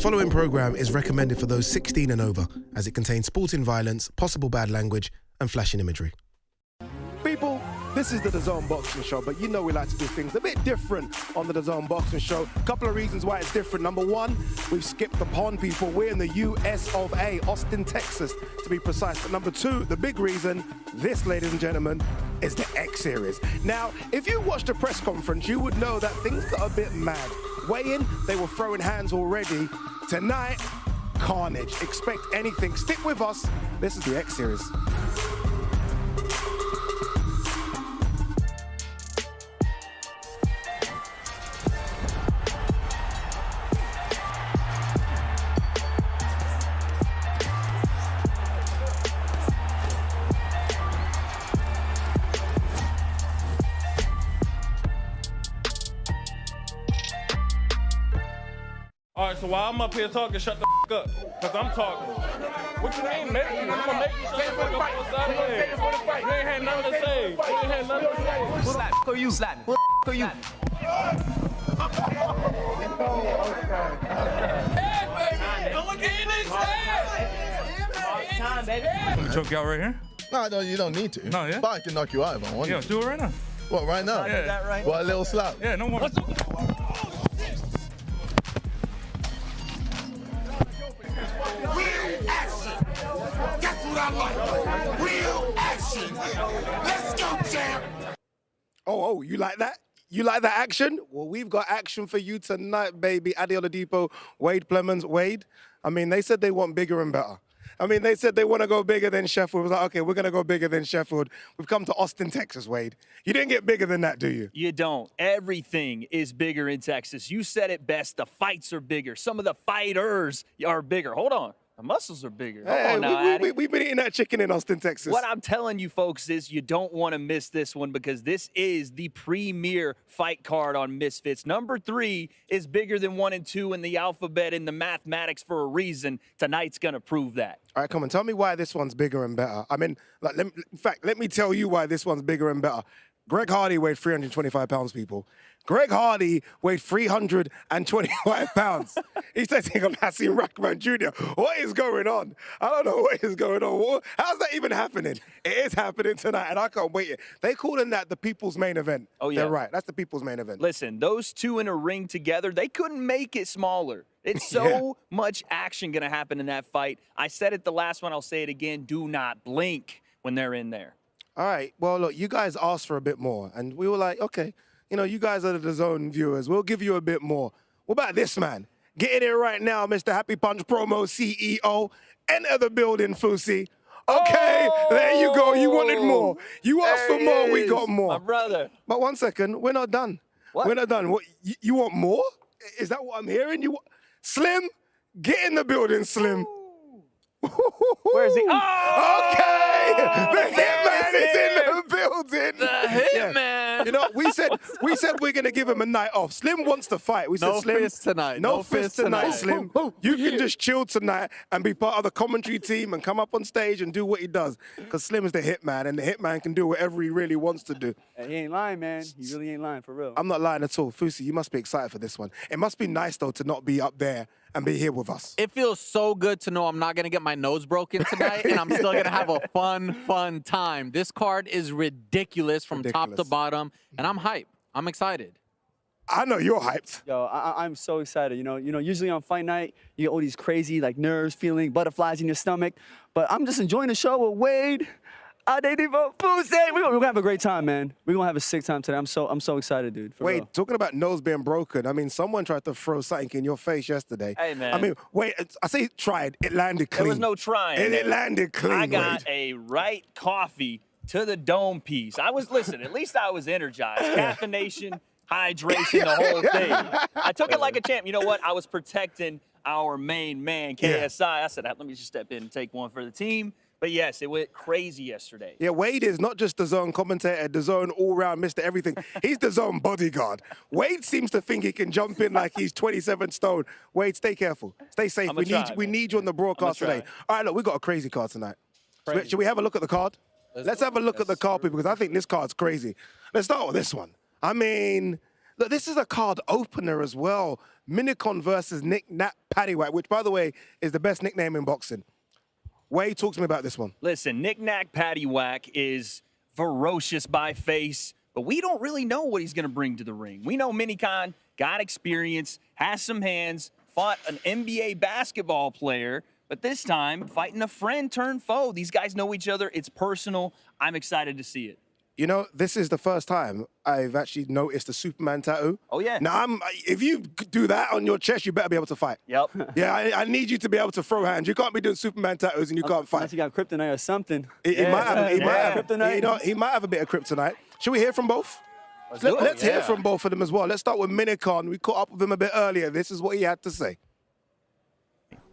following programme is recommended for those 16 and over, as it contains sporting violence, possible bad language, and flashing imagery. People, this is the DAZN Boxing Show, but you know we like to do things a bit different on the DAZN Boxing Show. A couple of reasons why it's different. Number one, we've skipped the pond, people. We're in the US of A, Austin, Texas, to be precise. But number two, the big reason, this, ladies and gentlemen, is the X Series. Now, if you watched the press conference, you would know that things got a bit mad. Weigh-in, they were throwing hands already. Tonight, carnage. Expect anything. Stick with us. This is the X Series. All right, so while I'm up here talking, shut the up, because I'm talking. What you mean, man? I'm going to make you shut the fuck up on Saturday. You ain't had nothing to say. You ain't had nothing to say. Slap, who are you slapping? Who are you? Hey, baby! Don't look in this head! Time, baby. Let me choke you out right here? No, you don't need to. No, yeah? But I can knock you out if I want. Yeah, do it right now. What, right now? Yeah. That right? What, a little slap? Yeah, no more. Real action. That's what I like. Real action. Let's go, champ. Oh, you like that? You like that action? Well, we've got action for you tonight, baby. Adi Oladipo, Wade Plemons. Wade, I mean, they said they want bigger and better. I mean, they said they want to go bigger than Sheffield. It was like, okay, we're going to go bigger than Sheffield. We've come to Austin, Texas, Wade. You didn't get bigger than that, do you? You don't. Everything is bigger in Texas. You said it best. The fights are bigger. Some of the fighters are bigger. Hold on. The muscles are bigger. Hey, Hold on now, we've been eating that chicken in Austin, Texas. What I'm telling you folks is you don't want to miss this one because this is the premier fight card on Misfits. Number 3 is bigger than 1 and 2 in the alphabet in the mathematics for a reason. Tonight's going to prove that. All right, come on. Tell me why this one's bigger and better. I mean, like, in fact, let me tell you why this one's bigger and better. Greg Hardy weighed 325 pounds, people. Greg Hardy weighed 325 pounds. He's taking on Rahman Jr. What is going on? I don't know what is going on. How's that even happening? It is happening tonight, and I can't wait. They calling that the people's main event. Oh, yeah. They're right. That's the people's main event. Listen, those two in a ring together, they couldn't make it smaller. It's so much action going to happen in that fight. I said it the last one. I'll say it again. Do not blink when they're in there. All right. Well, look, you guys asked for a bit more, and we were like, okay, you know, you guys are the DAZN viewers. We'll give you a bit more. What about this man? Get in here right now, Mr. Happy Punch Promo CEO. Enter the building, Fusi. Okay, there you go. You wanted more. You asked for more, we got more. My brother. But 1 second, we're not done. What? We're not done. What, you want more? Is that what I'm hearing? Slim, get in the building, Slim. Where is he? Oh! Okay, the Hitman is in the building. The Hitman. You know, we said we're gonna give him a night off. Slim wants to fight. We said, No Slim, fist tonight. No fist tonight, Slim. You can just chill tonight and be part of the commentary team and come up on stage and do what he does. Because Slim is the Hitman, and the Hitman can do whatever he really wants to do. He ain't lying, man. He really ain't lying, for real. I'm not lying at all. Fusi, you must be excited for this one. It must be nice, though, to not be up there and be here with us. It feels so good to know I'm not going to get my nose broken tonight, and I'm still going to have a fun time. This card is ridiculous from top to bottom, and I'm hyped. I'm excited. I know you're hyped. Yo, I'm so excited. You know, usually on fight night, you get all these crazy, like, nerves, feeling butterflies in your stomach. But I'm just enjoying the show with Wade. We're gonna have a great time, man. We're gonna have a sick time today. I'm so excited, dude. For Wait, real. talking about nose being broken, I mean, someone tried to throw something in your face yesterday. Hey, man. I mean, wait, I say tried. It landed clean. There was no trying. It landed clean, I got Wade. a right coffee to the dome piece. Listen, at least I was energized. Caffeination, hydration, the whole thing. I took it like a champ. You know what? I was protecting our main man, KSI. I said, let me just step in and take one for the team. But yes, it went crazy yesterday. Yeah, Wade is not just the DAZN commentator, the DAZN all-round Mr. Everything. He's the DAZN bodyguard. Wade seems to think he can jump in like he's 27 stone. Wade, stay careful. Stay safe. We need you on the broadcast today. All right, look, we got a crazy card tonight. Should we have a look at the card? Let's have a look at the card, people, because I think this card's crazy. Let's start with this one. I mean, Look, this is a card opener as well. Minicon versus Nick-Nat Paddywhack, which, by the way, is the best nickname in boxing. Wade, talk to me about this one. Listen, Nick-Nat Paddywhack is ferocious by face, but we don't really know what he's going to bring to the ring. We know Minicon got experience, has some hands, fought an NBA basketball player, but this time fighting a friend turned foe. These guys know each other. It's personal. I'm excited to see it. You know, this is the first time I've actually noticed a Superman tattoo. Oh, yeah. Now, if you do that on your chest, you better be able to fight. Yep. Yeah, I need you to be able to throw hands. You can't be doing Superman tattoos and you can't fight. Unless you got kryptonite or something. He might have. Kryptonite. You know, he might have a bit of kryptonite. Should we hear from both? Let's hear from both of them as well. Let's start with Minicon. We caught up with him a bit earlier. This is what he had to say.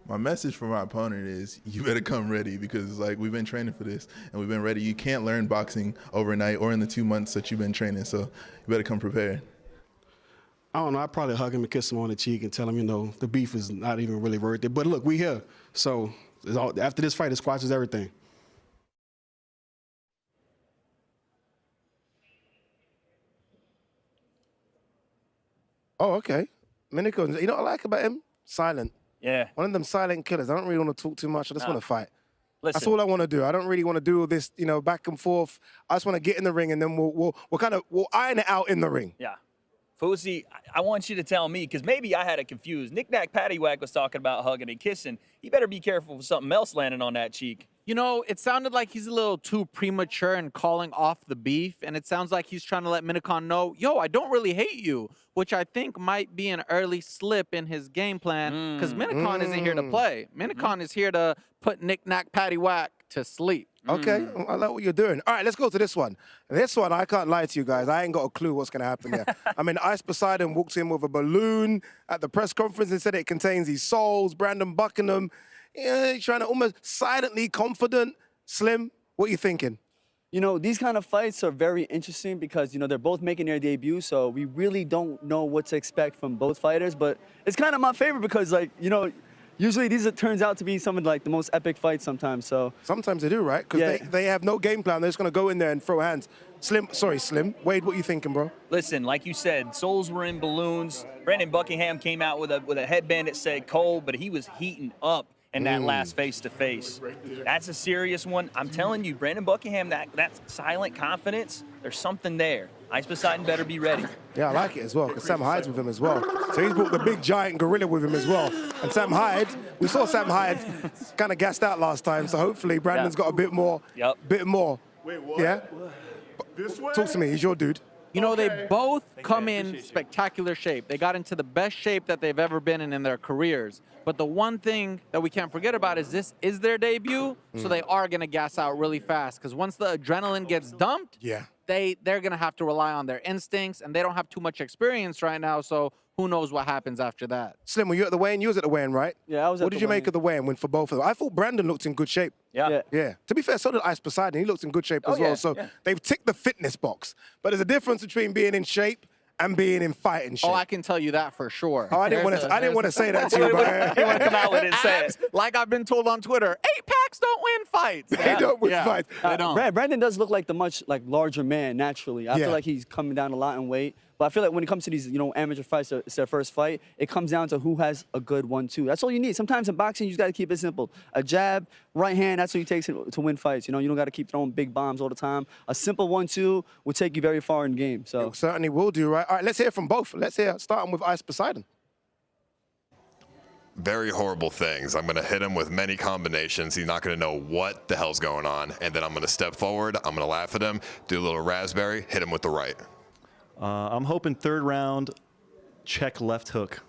My message for my opponent is you better come ready because like we've been training for this and we've been ready. You can't learn boxing overnight or in the 2 months that you've been training, so you better come prepared. I don't know, I'd probably hug him and kiss him on the cheek and tell him, you know, the beef is not even really worth it. But look, we here. So after this fight, it squashes everything. Oh, okay. Minicon, you know what I like about him? Silent. Yeah. One of them silent killers. I don't really want to talk too much. I just want to fight. Listen. That's all I want to do. I don't really want to do all this, you know, back and forth. I just want to get in the ring and then we'll iron it out in the ring. Yeah. Fousey, I want you to tell me, because maybe I had it confused. Nick-Nat Paddywhack was talking about hugging and kissing. You better be careful with something else landing on that cheek. You know, it sounded like he's a little too premature in calling off the beef, and it sounds like he's trying to let Minicon know, yo, I don't really hate you, which I think might be an early slip in his game plan, because Minicon isn't here to play. Minicon is here to put Nick-Nat Paddywhack to sleep. Okay, I like what you're doing. All right, let's go to this one. This one, I can't lie to you guys. I ain't got a clue what's going to happen here. I mean, Ice Poseidon walked in with a balloon at the press conference and said it contains his souls. Brandon Buckingham, yeah, he's trying to almost silently confident. Slim, what are you thinking? You know, these kind of fights are very interesting because, you know, they're both making their debut, so we really don't know what to expect from both fighters. But it's kind of my favorite because, like, you know, usually these turns out to be some of like the most epic fights sometimes. So sometimes they do, right? Because they have no game plan. They're just gonna go in there and throw hands. Slim, Wade, what you thinking, bro? Listen, like you said, souls were in balloons. Brandon Buckingham came out with a headband that said cold, but he was heating up in that last face-to-face. That's a serious one. I'm telling you, Brandon Buckingham, that silent confidence, there's something there. Ice Poseidon better be ready. Yeah, I like it as well, because Sam Hyde's with him as well. So he's brought the big giant gorilla with him as well. And Sam Hyde, we saw Sam Hyde kind of gassed out last time, so hopefully Brandon's got a bit more. Yep. Bit more. Wait, what? Yeah? This way? Talk to me, he's your dude. You know, they both come in spectacular shape. They got into the best shape that they've ever been in their careers. But the one thing that we can't forget about is this is their debut, so they are going to gas out really fast. Because once the adrenaline gets dumped, they're going to have to rely on their instincts, and they don't have too much experience right now, so who knows what happens after that. Slim, were you at the weigh-in? You was at the weigh-in, right? Yeah, I was at the weigh-in. What did you make of the weigh-in win for both of them? I thought Brandon looked in good shape. Yeah. To be fair, so did Ice Poseidon. He looks in good shape as well. So they've ticked the fitness box. But there's a difference between being in shape and being in fighting shape. Oh, I can tell you that for sure. Oh, I didn't want to say that to you, but You want to come out with it and say it. like I've been told on Twitter, 8-packs don't win fights. They don't win fights. They don't. Brandon does look like the much larger man naturally. I feel like he's coming down a lot in weight. But I feel like when it comes to these, you know, amateur fights, it's their first fight, it comes down to who has a good 1-2. That's all you need. Sometimes in boxing, you just got to keep it simple. A jab, right hand, that's what it takes to win fights. You know, you don't got to keep throwing big bombs all the time. A simple 1-2 will take you very far in the game. So it certainly will do, right? All right, let's hear from both. Let's hear, starting with Ice Poseidon. Very horrible things. I'm going to hit him with many combinations. He's not going to know what the hell's going on. And then I'm going to step forward. I'm going to laugh at him, do a little raspberry, hit him with the right. I'm hoping third round, check left hook.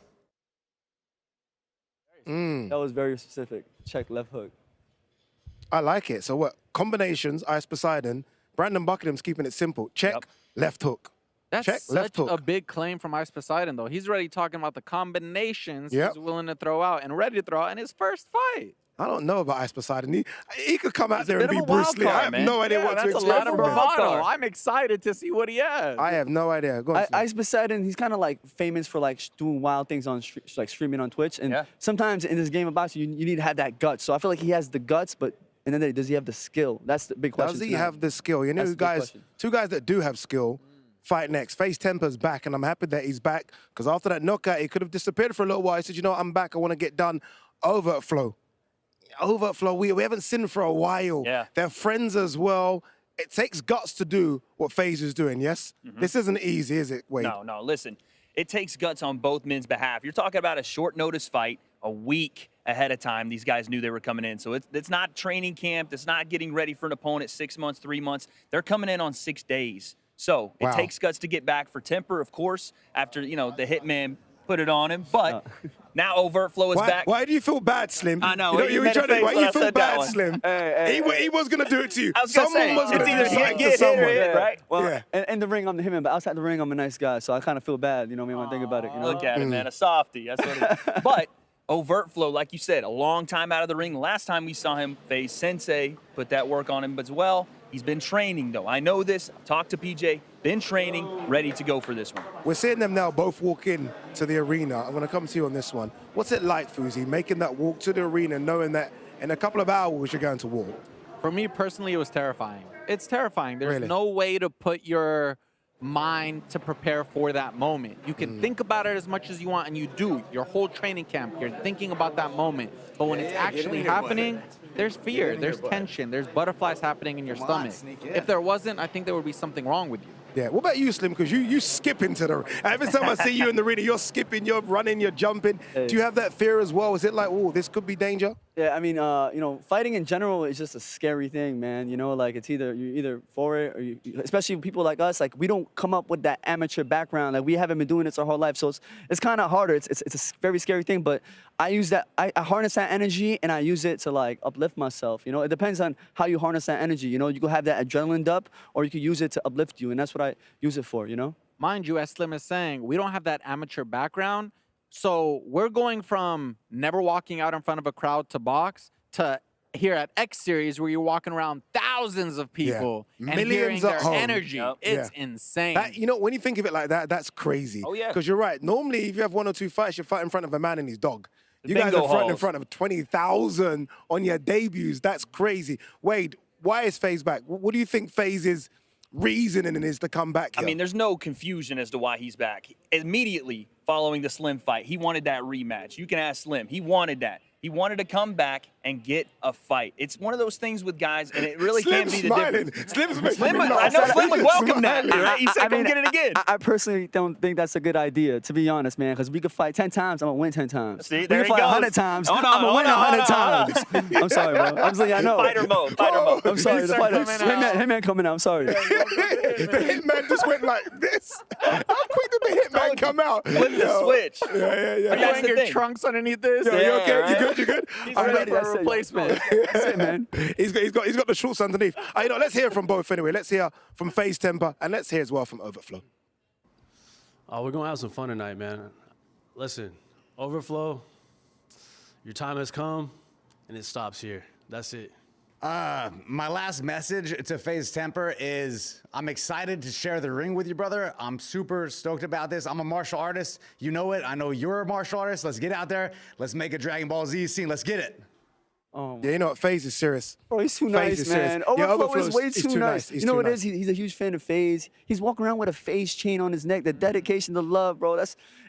that was very specific. Check left hook. I like it. So what? Combinations, Ice Poseidon. Brandon Buckingham's keeping it simple. Check, left hook. That's check, such left hook. a big claim from Ice Poseidon, though. He's already talking about the combinations Yep. he's willing to throw out and ready to throw out in his first fight. I don't know about Ice Poseidon. He could come out there and Bit be of a wild Bruce Lee. I card, have man. no idea what to That's expect. a lot of from him. bravado. I'm excited to see what he has. I have no idea. Go on, Slim. Ice Poseidon, he's kind of like famous for like doing wild things on like streaming on Twitch. And sometimes in this game of boxing, you need to have that guts. So I feel like he has the guts, but and then does he have the skill? That's the big question. Does he have the skill? You know, two guys that do have skill, fight next? FaZe Temperrr's back, and I'm happy that he's back, because after that knockout, he could have disappeared for a little while. He said, you know what, I'm back. I want to get done. Overflow. Overflow, we haven't seen for a while. Yeah. They're friends as well. It takes guts to do what FaZe is doing, yes? This isn't easy, is it, Wade? No, listen. It takes guts on both men's behalf. You're talking about a short notice fight, a week ahead of time. These guys knew they were coming in. So it's not training camp. It's not getting ready for an opponent 6 months, 3 months. They're coming in on 6 days. So it takes guts to get back for Temperrr, of course, after, you know, the hitman put it on him. But now Overflow is back. Why do you feel bad, Slim? I know. Why do you feel bad, Slim? Hey. He was going to do it to you. I was going to say, it's either get hit or hit, right? Well, in the ring, I'm the hitman, but outside the ring, I'm a nice guy, so I kind of feel bad, you know what I mean, when I think about it. You know? Look at it, man, a softie. That's what it is. But Overtflow, like you said, a long time out of the ring. Last time we saw him, FaZe Sensei put that work on him as well. He's been training, though. I know this. I've talked to PJ. Been training, ready to go for this one. We're seeing them now both walk in to the arena. I'm going to come to you on this one. What's it like, Fuzi, making that walk to the arena, knowing that in a couple of hours you're going to war? For me personally, it was terrifying. It's terrifying. There's Really? no way to put your mind to prepare for that moment. You can think about it as much as you want, and you do. Your whole training camp, you're thinking about that moment. But when it's actually happening, there's fear, there's tension, there's butterflies happening in your stomach. If there wasn't, I think there would be something wrong with you. Yeah, what about you, Slim? Because you skip into the... Every time I see you in the arena, you're skipping, you're running, you're jumping. Do you have that fear as well? Is it like, oh, this could be danger? Yeah, I mean, you know, fighting in general is just a scary thing, man. You know, like, you're either for it, or especially people like us, like, we don't come up with that amateur background. Like, we haven't been doing this our whole life, so it's kind of harder. It's a very scary thing, but I use that, I harness that energy, and I use it to, like, uplift myself. You know, it depends on how you harness that energy. You know, you can have that adrenaline up, or you can use it to uplift you, and that's what I use it for, you know? Mind you, as Slim is saying, we don't have that amateur background. So we're going from never walking out in front of a crowd to box to here at X Series where you're walking around thousands of people and hearing Millions at their home. energy. It's insane. You know, when you think of it like that, that's crazy. Oh, yeah. Because you're right. Normally, if you have 1 or 2 fights, you fight in front of a man and his dog. You Bingo guys are in halls. front of 20,000 on your debuts. That's crazy. Wade, why is FaZe back? What do you think FaZe's reasoning is to come back here? I mean, there's no confusion as to why he's back. Immediately following the Slim fight, he wanted that rematch. You can ask Slim. He wanted that. He wanted to come back and get a fight. It's one of those things with guys, and it really can be the difference. Slim's making Slim, me laugh. I know Slim would welcome that. Smiling. Right? He said, come get it again. I personally don't think that's a good idea, to be honest, man, because we could fight 10 times, I'm going to win 10 times. See, we there can he fight goes. 100 times, Hold I'm on, going to win hold 100 on, times. I'm sorry, bro. I'm saying, I know. Fighter mode, fighter mode. I'm sorry, the fighter. Hitman Hitman coming out, I'm sorry. The hitman just went like this. How quick did the hitman come out? Flip the switch. Yeah. Are you That's wearing the your thing. trunks underneath this? Yo, you okay? right? You good? He's I'm ready ready. for a replacement. That's it, man. He's got the shorts underneath. You know, let's hear from both anyway. Let's hear from FaZe Temperrr, and let's hear as well from Overflow. We're going to have some fun tonight, man. Listen, Overflow, your time has come, and it stops here. That's it. My last message to FaZe Temperrr is I'm excited to share the ring with you, brother. I'm super stoked about this. I'm a martial artist. You know it. I know you're a martial artist. Let's get out there. Let's make a Dragon Ball Z scene. Let's get it. Oh, Yeah, you know what? FaZe is serious. bro, he's too FaZe nice, is man. serious. Overflow is way he's too nice. He's You know too what it nice. is? He's a huge fan of FaZe. He's walking around with a FaZe chain on his neck. The dedication, the love, bro.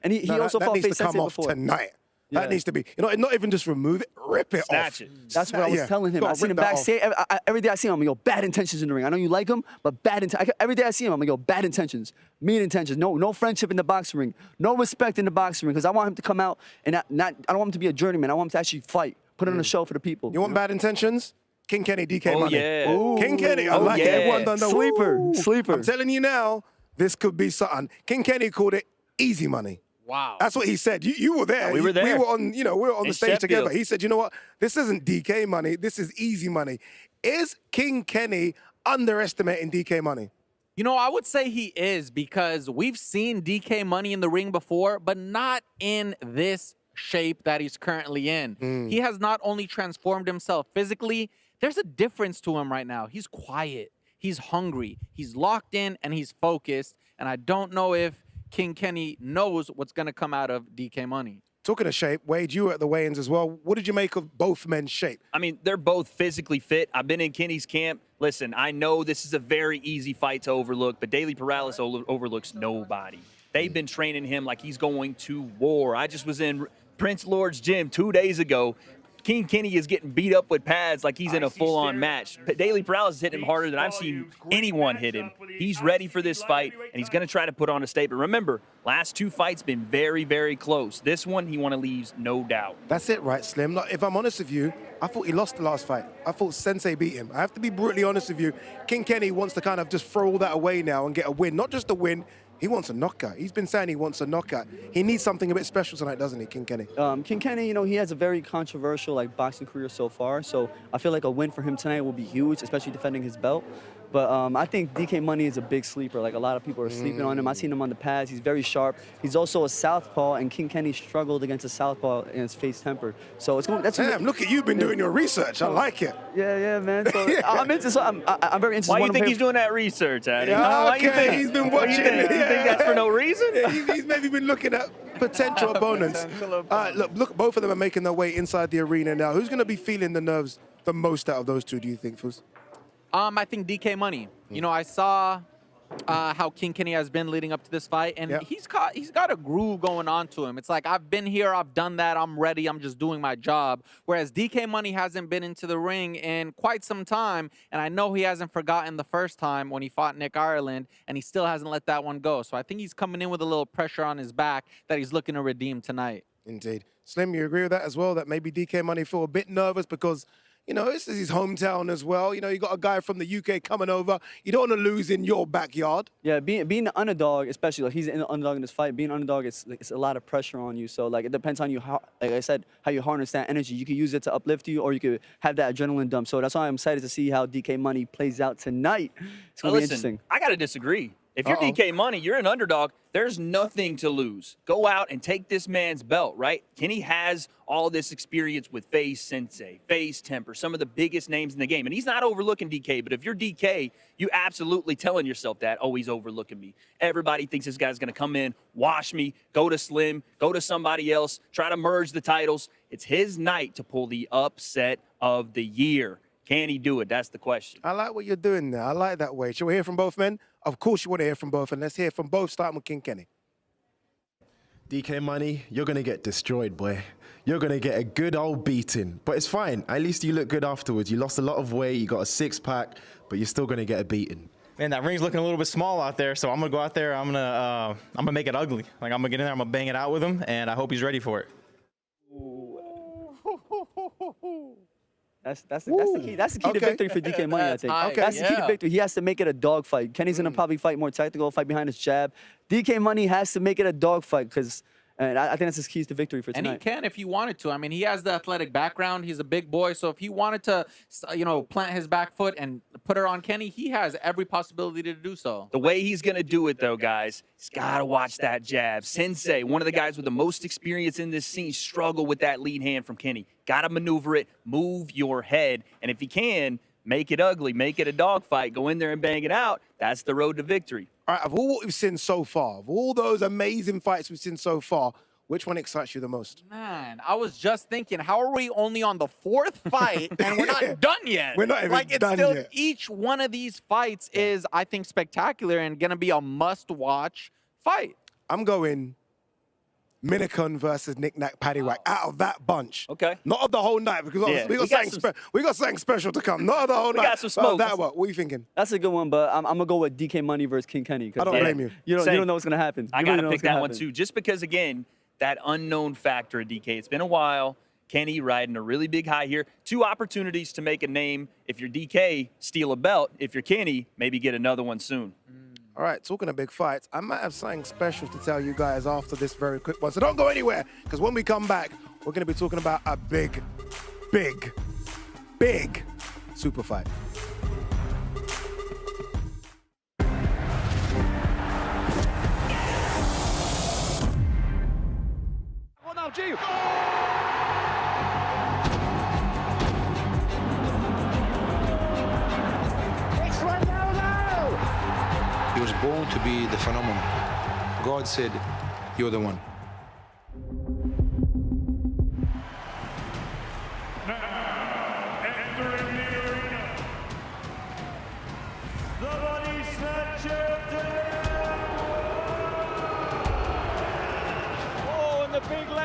And he also that fought needs FaZe to come Sensei off before. tonight. Yeah. That needs to be, you know, not even just remove it, rip it Snatch off. it. That's what I was telling him. Gotta I seen rip him that off. backstage. Every day I see him, I'm like, yo, bad intentions in the ring. I know you like him, but bad intentions. Every day I see him, I'm like, yo, bad intentions, mean intentions. No friendship in the boxing ring. No respect in the boxing ring. Because I want him to come out and I don't want him to be a journeyman. I want him to actually fight, put on a show for the people. You want bad intentions? King Kenny, DK Oh, Money. yeah. Ooh. King Kenny, I Oh, like it. yeah. Everyone done the woo. Sleeper. I'm telling you now, this could be something. King Kenny called it easy money. Wow. That's what he said. You were there. we were there. We were on, we were on In the stage Sheffield. together. He said, you know what? This isn't DK money. This is easy money. Is King Kenny underestimating DK money? You know, I would say he is because we've seen DK Money in the ring before, but not in this shape that he's currently in. He has not only transformed himself physically, there's a difference to him right now. He's quiet, he's hungry, he's locked in, and he's focused. And I don't know if King Kenny knows what's going to come out of DK Money. Talking of shape, Wade, you were at the weigh-ins as well. What did you make of both men's shape? I mean, they're both physically fit. I've been in Kenny's camp. Listen, I know this is a very easy fight to overlook, but Daily Perales overlooks nobody. They've been training him like he's going to war. I just was in Prince Lord's gym 2 days ago. King Kenny is getting beat up with pads like he's in a full-on match. Daily Perales is hitting him harder than I've seen anyone hit him. He's ready for this fight, and he's going to try to put on a statement. Remember, last 2 fights been very, very close. This one, he want to leave, no doubt. That's it, right, Slim? Like, if I'm honest with you, I thought he lost the last fight. I thought Sensei beat him. I have to be brutally honest with you. King Kenny wants to kind of just throw all that away now and get a win. Not just a win, he wants a knockout. He's been saying he wants a knockout. He needs something a bit special tonight, doesn't he, King Kenny? King Kenny, you know, he has a very controversial boxing career so far. So I feel like a win for him tonight will be huge, especially defending his belt. But I think DK Money is a big sleeper. Like, a lot of people are sleeping on him. I've seen him on the pads. He's very sharp. He's also a southpaw, and King Kenny struggled against a southpaw against FaZe Temperrr. So it's going. Damn, look at you, been doing your research. I like it. Yeah, man. So I'm into. So I'm very interested. Why do you think he's doing that research, Addy? Yeah, Why you okay, think? he's been What do watching. you think? You think that's for no reason? Yeah, he's maybe been looking at potential opponents. Look, both of them are making their way inside the arena now. Who's going to be feeling the nerves the most out of those two, do you think, Fuz? I think DK Money. You know, I saw how King Kenny has been leading up to this fight, and he's got a groove going on to him. It's like, I've been here, I've done that, I'm ready, I'm just doing my job. Whereas DK Money hasn't been into the ring in quite some time, and I know he hasn't forgotten the first time when he fought Nick Ireland, and he still hasn't let that one go. So I think he's coming in with a little pressure on his back that he's looking to redeem tonight. Indeed. Slim, you agree with that as well, that maybe DK Money feel a bit nervous because, you know, this is his hometown as well. You know, you got a guy from the UK coming over. You don't want to lose in your backyard. Yeah, being the underdog, especially, like, he's an underdog in this fight. Being an underdog, it's a lot of pressure on you. So, like, it depends on you, how, like I said, how you harness that energy. You can use it to uplift you, or you could have that adrenaline dump. So that's why I'm excited to see how DK Money plays out tonight. It's going to be interesting. I got to disagree. If you're DK Money, you're an underdog, there's nothing to lose. Go out and take this man's belt, right? Kenny has all this experience with FaZe Sensei, FaZe Temperrr, some of the biggest names in the game. And he's not overlooking DK, but if you're DK, you absolutely telling yourself that, oh, he's overlooking me. Everybody thinks this guy's going to come in, wash me, go to Slim, go to somebody else, try to merge the titles. It's his night to pull the upset of the year. Can he do it? That's the question. I like what you're doing there. I like that way. Shall we hear from both men? Of course you want to hear from both, and let's hear from both, starting with King Kenny. DK Money, you're going to get destroyed, boy. You're going to get a good old beating. But it's fine. At least you look good afterwards. You lost a lot of weight. You got a six-pack, but you're still going to get a beating. Man, that ring's looking a little bit small out there, so I'm going to go out there. I'm gonna make it ugly. Like, I'm going to get in there. I'm going to bang it out with him, and I hope he's ready for it. That's the key. That's the key to victory for DK Money, I think. That's the key to victory. He has to make it a dog fight. Kenny's gonna probably fight more tactical, fight behind his jab. DK Money has to make it a dog fight because I think that's his keys to victory for tonight. And he can if he wanted to. I mean, he has the athletic background. He's a big boy. So if he wanted to, you know, plant his back foot and put her on Kenny, he has every possibility to do so. The way he's going to do it, though, guys, he's got to watch that jab. Sensei, one of the guys with the most experience in this scene, struggle with that lead hand from Kenny. Got to maneuver it, move your head. And if he can, make it ugly, make it a dogfight, go in there and bang it out. That's the road to victory. All right, of all what we've seen so far, of all those amazing fights we've seen so far, which one excites you the most? Man, I was just thinking, how are we only on the 4th fight and we're not done yet? We're not even done yet. Each one of these fights is, I think, spectacular and going to be a must-watch fight. I'm going Minicon versus Nick-Nat Paddywhack out of that bunch. Okay. Not of the whole night, because we got something special to come. Not of the whole night. We got some smoke. That what are you thinking? That's a good one, but I'm going to go with DK Money versus King Kenny. I don't blame you. You don't know what's going to happen. I got to pick that one, too, just because, again, that unknown factor at DK. It's been a while. Kenny riding a really big high here. 2 opportunities to make a name. If you're DK, steal a belt. If you're Kenny, maybe get another one soon. All right, talking of big fights, I might have something special to tell you guys after this very quick one. So don't go anywhere, because when we come back, we're going to be talking about a big super fight. Oh, no, G. He was born to be the phenomenon. God said, you're the one.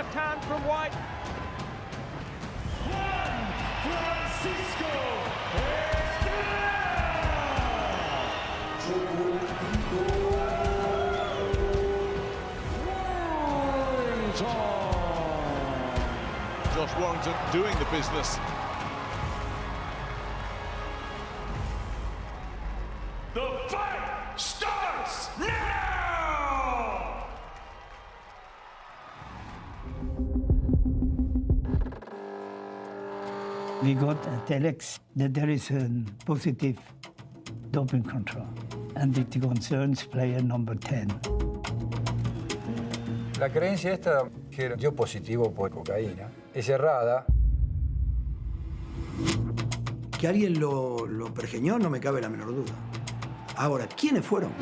left hand from White. Francisco Josh Warrington doing the business. The fight starts now! We got a telex that there is a positive doping control, and it concerns player number 10. La creencia esta que dio positivo por cocaína es errada. Que alguien lo pergeñó no me cabe la menor duda. Ahora, ¿quiénes fueron?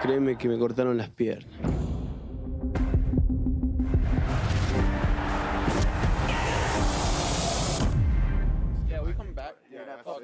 Créeme que me cortaron las piernas.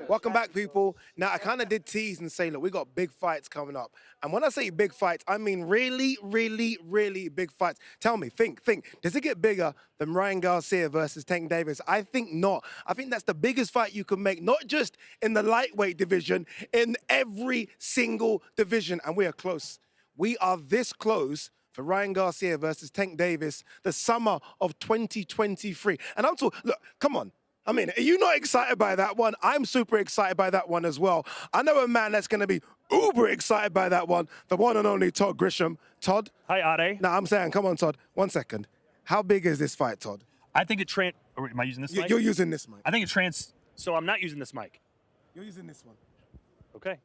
Welcome back, people. Now, I kind of did tease and say, look, we got big fights coming up. And when I say big fights, I mean really, really, really big fights. Tell me, think. Does it get bigger than Ryan Garcia versus Tank Davis? I think not. I think that's the biggest fight you can make, not just in the lightweight division, in every single division. And we are close. We are this close for Ryan Garcia versus Tank Davis, the summer of 2023. And I'm talking, look, come on. I mean, are you not excited by that one? I'm super excited by that one as well. I know a man that's going to be uber excited by that one, the one and only Todd Grisham. Todd? Hi, Ade. No, I'm saying, come on, Todd. 1 second. How big is this fight, Todd? I think it am I using this mic? You're using this mic. I think it so I'm not using this mic. You're using this one. Okay.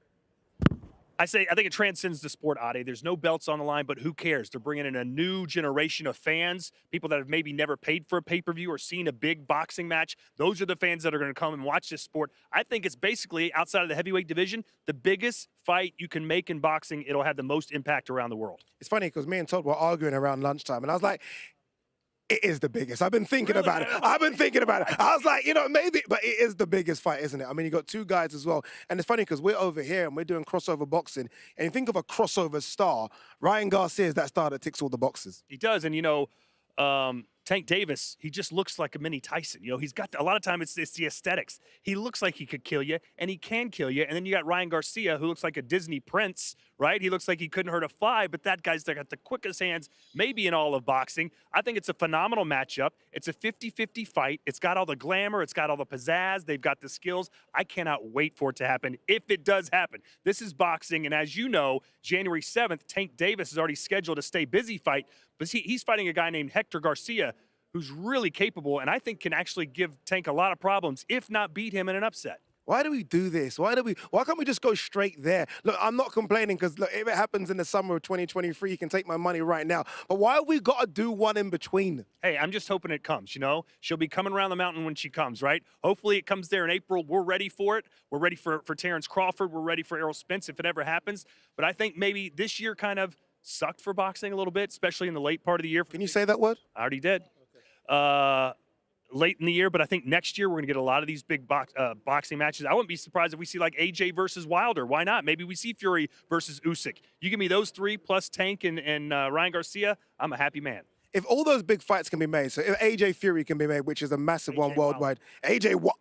I think it transcends the sport, Ade. There's no belts on the line, but who cares? They're bringing in a new generation of fans, people that have maybe never paid for a pay-per-view or seen a big boxing match. Those are the fans that are going to come and watch this sport. I think it's basically, outside of the heavyweight division, the biggest fight you can make in boxing. It'll have the most impact around the world. It's funny because me and Todd were arguing around lunchtime, and I was like, it is the biggest. I've been thinking about it. I was like, maybe, but it is the biggest fight, isn't it? I mean, you got two guys as well. And it's funny because we're over here and we're doing crossover boxing. And you think of a crossover star, Ryan Garcia is that star that ticks all the boxes. He does. And, Tank Davis, he just looks like a mini Tyson. He's got a lot of time it's the aesthetics. He looks like he could kill you, and he can kill you. And then you got Ryan Garcia, who looks like a Disney prince, right? He looks like he couldn't hurt a fly, but that guy's got the quickest hands maybe in all of boxing. I think it's a phenomenal matchup. It's a 50-50 fight. It's got all the glamour. It's got all the pizzazz. They've got the skills. I cannot wait for it to happen if it does happen. This is boxing, and as you know, January 7th, Tank Davis is already scheduled to stay busy fight, but he's fighting a guy named Hector Garcia, who's really capable and I think can actually give Tank a lot of problems, if not beat him in an upset. Why do we do this? Why can't we just go straight there? Look, I'm not complaining because if it happens in the summer of 2023, you can take my money right now. But why have we got to do one in between? Hey, I'm just hoping it comes, She'll be coming around the mountain when she comes, right? Hopefully it comes there in April. We're ready for it. We're ready for Terrence Crawford. We're ready for Errol Spence if it ever happens. But I think maybe this year kind of sucked for boxing a little bit, especially in the late part of the year. Can you say that word? I already did. Late in the year, but I think next year we're going to get a lot of these big boxing matches. I wouldn't be surprised if we see like AJ versus Wilder. Why not? Maybe we see Fury versus Usyk. You give me those three plus Tank and Ryan Garcia, I'm a happy man. If all those big fights can be made, so if AJ Fury can be made, which is a massive one worldwide, That's what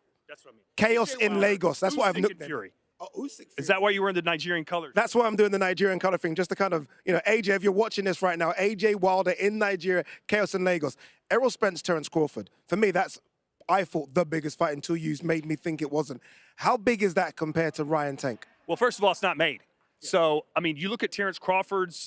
I mean. Chaos in Lagos. That's what I've looked at. Fury. Oh, Usyk. Is that why you were in the Nigerian colors? That's why I'm doing the Nigerian color thing, just to kind of, AJ, if you're watching this right now, AJ Wilder in Nigeria, Chaos in Lagos. Errol Spence, Terrence Crawford. For me, I thought the biggest fight until you made me think it wasn't. How big is that compared to Ryan Tank? Well, first of all, it's not made. Yeah. So, I mean, you look at Terrence Crawford's